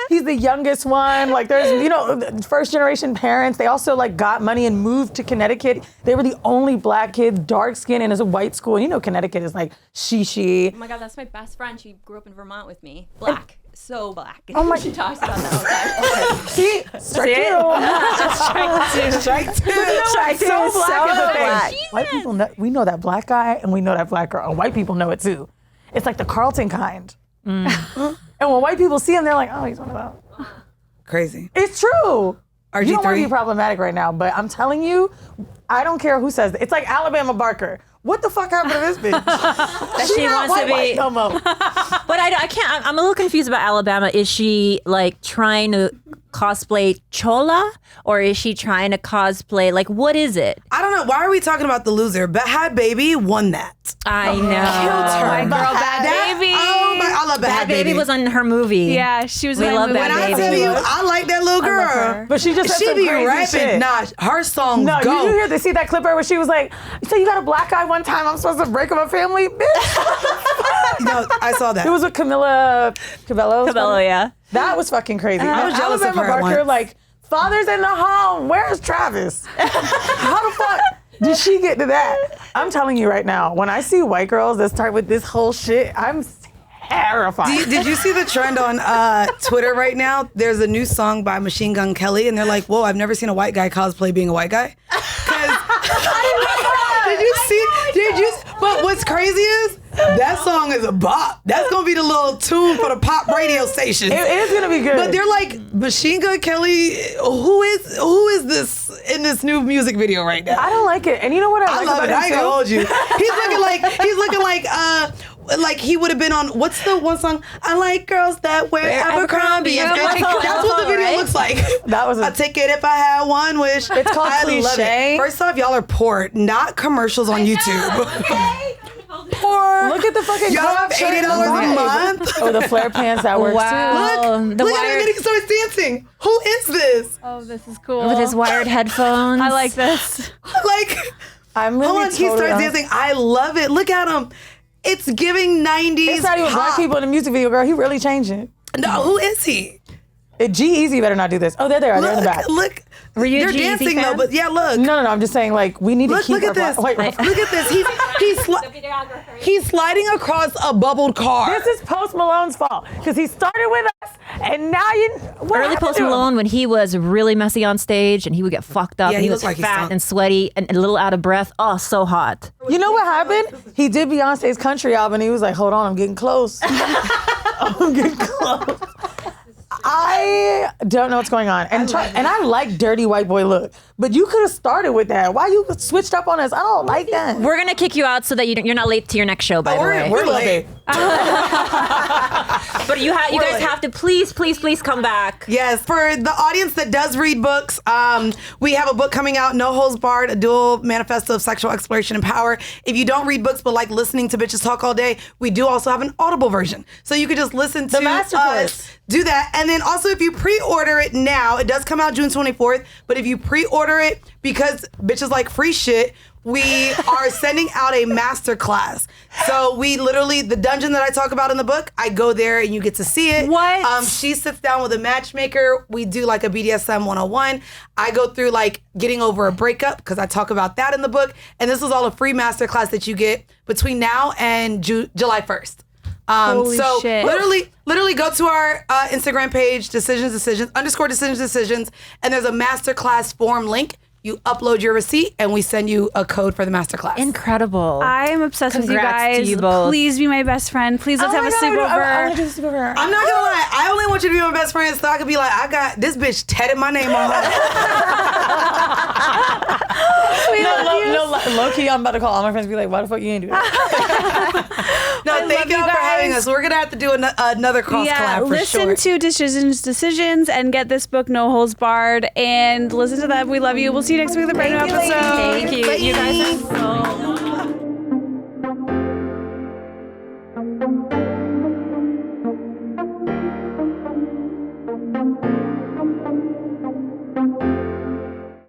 he's the youngest one. Like there's, first generation parents. They also got money and moved to Connecticut. They were the only black kids, dark skin, and it's a white school. And Connecticut is she. Oh my God, that's my best friend. She grew up in Vermont with me. Black. So black. Oh my. She talks about that all the time. See? Strike two. Strike two. Strike two. So black is a black. thing. White people know, we know that black guy and we know that black girl. And white people know it too. It's like the Carlton kind. And when white people see him, they're like, oh, he's one of them. Crazy. It's true. RG3? You don't want to be problematic right now, but I'm telling you, I don't care who says it. It's like Alabama Barker. What the fuck happened to this bitch? That she not wants to be. white no more. But I can't. I'm a little confused about Alabama. Is she trying to cosplay Chola, or is she trying to cosplay what is it? I don't know. Why are we talking about the loser? Bhad Baby won that. I know. Killed her. My girl, Bad Baby. Oh my! I love Bad Baby was on her movie. Yeah, she was We in my love movie. Bad When I Baby. tell you, I like that little girl. her. But she just said She some be crazy rapping. shit. Nah, her songs No, go. you hear see that clip where she was like, so you got a black guy one time, I'm supposed to break up a family? Bitch. No, I saw that. It was with Camilla Cabello. Cabello, yeah. That was fucking crazy. I was jealous of Alabama her Barker, once. father's in the home. Where's Travis? How the fuck did she get to that? I'm telling you right now, when I see white girls that start with this whole shit, I'm terrified. Did you see the trend on Twitter right now? There's a new song by Machine Gun Kelly, and they're like, whoa, I've never seen a white guy cosplay being a white guy. Did you see? But what's crazy is that song is a bop. That's gonna be the little tune for the pop radio station. It is gonna be good. But they're like, Machine Gun Kelly, who is this in this new music video right now? I don't like it. And you know what I like love about it. I ain't him gonna too? hold you. He's looking like he would have been on, what's the one song? I like girls that wear Abercrombie. Yeah, That's what the video right? looks like. That was I'd take it if I had one wish. It's called I love Cliche. it. First off, y'all are poor, not commercials on YouTube. Poor. Look at the fucking Y'all have shirt and $80 a vibe. month. Oh, the flare pants, that works Wow. Look, The look at him, wired- and he starts dancing. Who is this? Oh, this is cool. With his wired headphones. I like this. Like, I'm really hold on, he totally starts honest. dancing. I love it. Look at him. It's giving 90s It's not even black pop. people in the music video, girl. He really changing. No, who is he? G-Eazy better not do this. Oh, there they are. They're in the back. Look. Were you a They're G-Eazy dancing fan? though, but yeah, look. No, I'm just saying, we need to Look, keep look at our this. black- Wait, Look at this. He's sliding across a bubbled car. this is Post Malone's fault because he started with us, and now what Early happened Post to him? Malone, when he was really messy on stage and he would get fucked up Yeah, and he he was looked like he fat stunk. and sweaty and a little out of breath. Oh, so hot. You know what happened? He did Beyonce's country album, and he was like, "Hold on, I'm getting close. I'm getting close." I don't know what's going on, and I like dirty white boy look, but you could have started with that. Why you switched up on us? I don't like that. We're going to kick you out so that you're not late to your next show, by the way. We're late. But you guys have to please come back. Yes, for the audience that does read books, we have a book coming out, No Holds Barred, a dual manifesto of sexual exploration and power. If you don't read books but like listening to bitches talk all day, we do also have an Audible version. So you can just listen to master us course. do that. And then also if you pre-order it now, it does come out June 24th, but if you pre-order it, because bitches like free shit, we are sending out a master class. So we literally, the dungeon that I talk about in the book, I go there and you get to see it. What? She sits down with a matchmaker. We do like a BDSM 101. I go through like getting over a breakup because I talk about that in the book. And this is all a free master class that you get between now and July 1st. Holy so shit. literally go to our Instagram page, decisions, _decisions, and there's a masterclass form link. You upload your receipt and we send you a code for the masterclass. Incredible. I am obsessed with you Congrats to guys. you both. Please be my best friend. Please let's have a sleepover. I want to do a sleepover. I'm not gonna lie, I only want you to be my best friend so I can be like, I got this bitch tatted my name on her. Low key, I'm about to call all my friends and be like, why the fuck you ain't do that? No, thank love you y'all for having guys. us. We're gonna have to do another cross collab for listen sure. to Decisions and get this book, No Holds Barred, and listen to that. We love you. We'll see you next week with a brand new episode. Thank you. You guys are so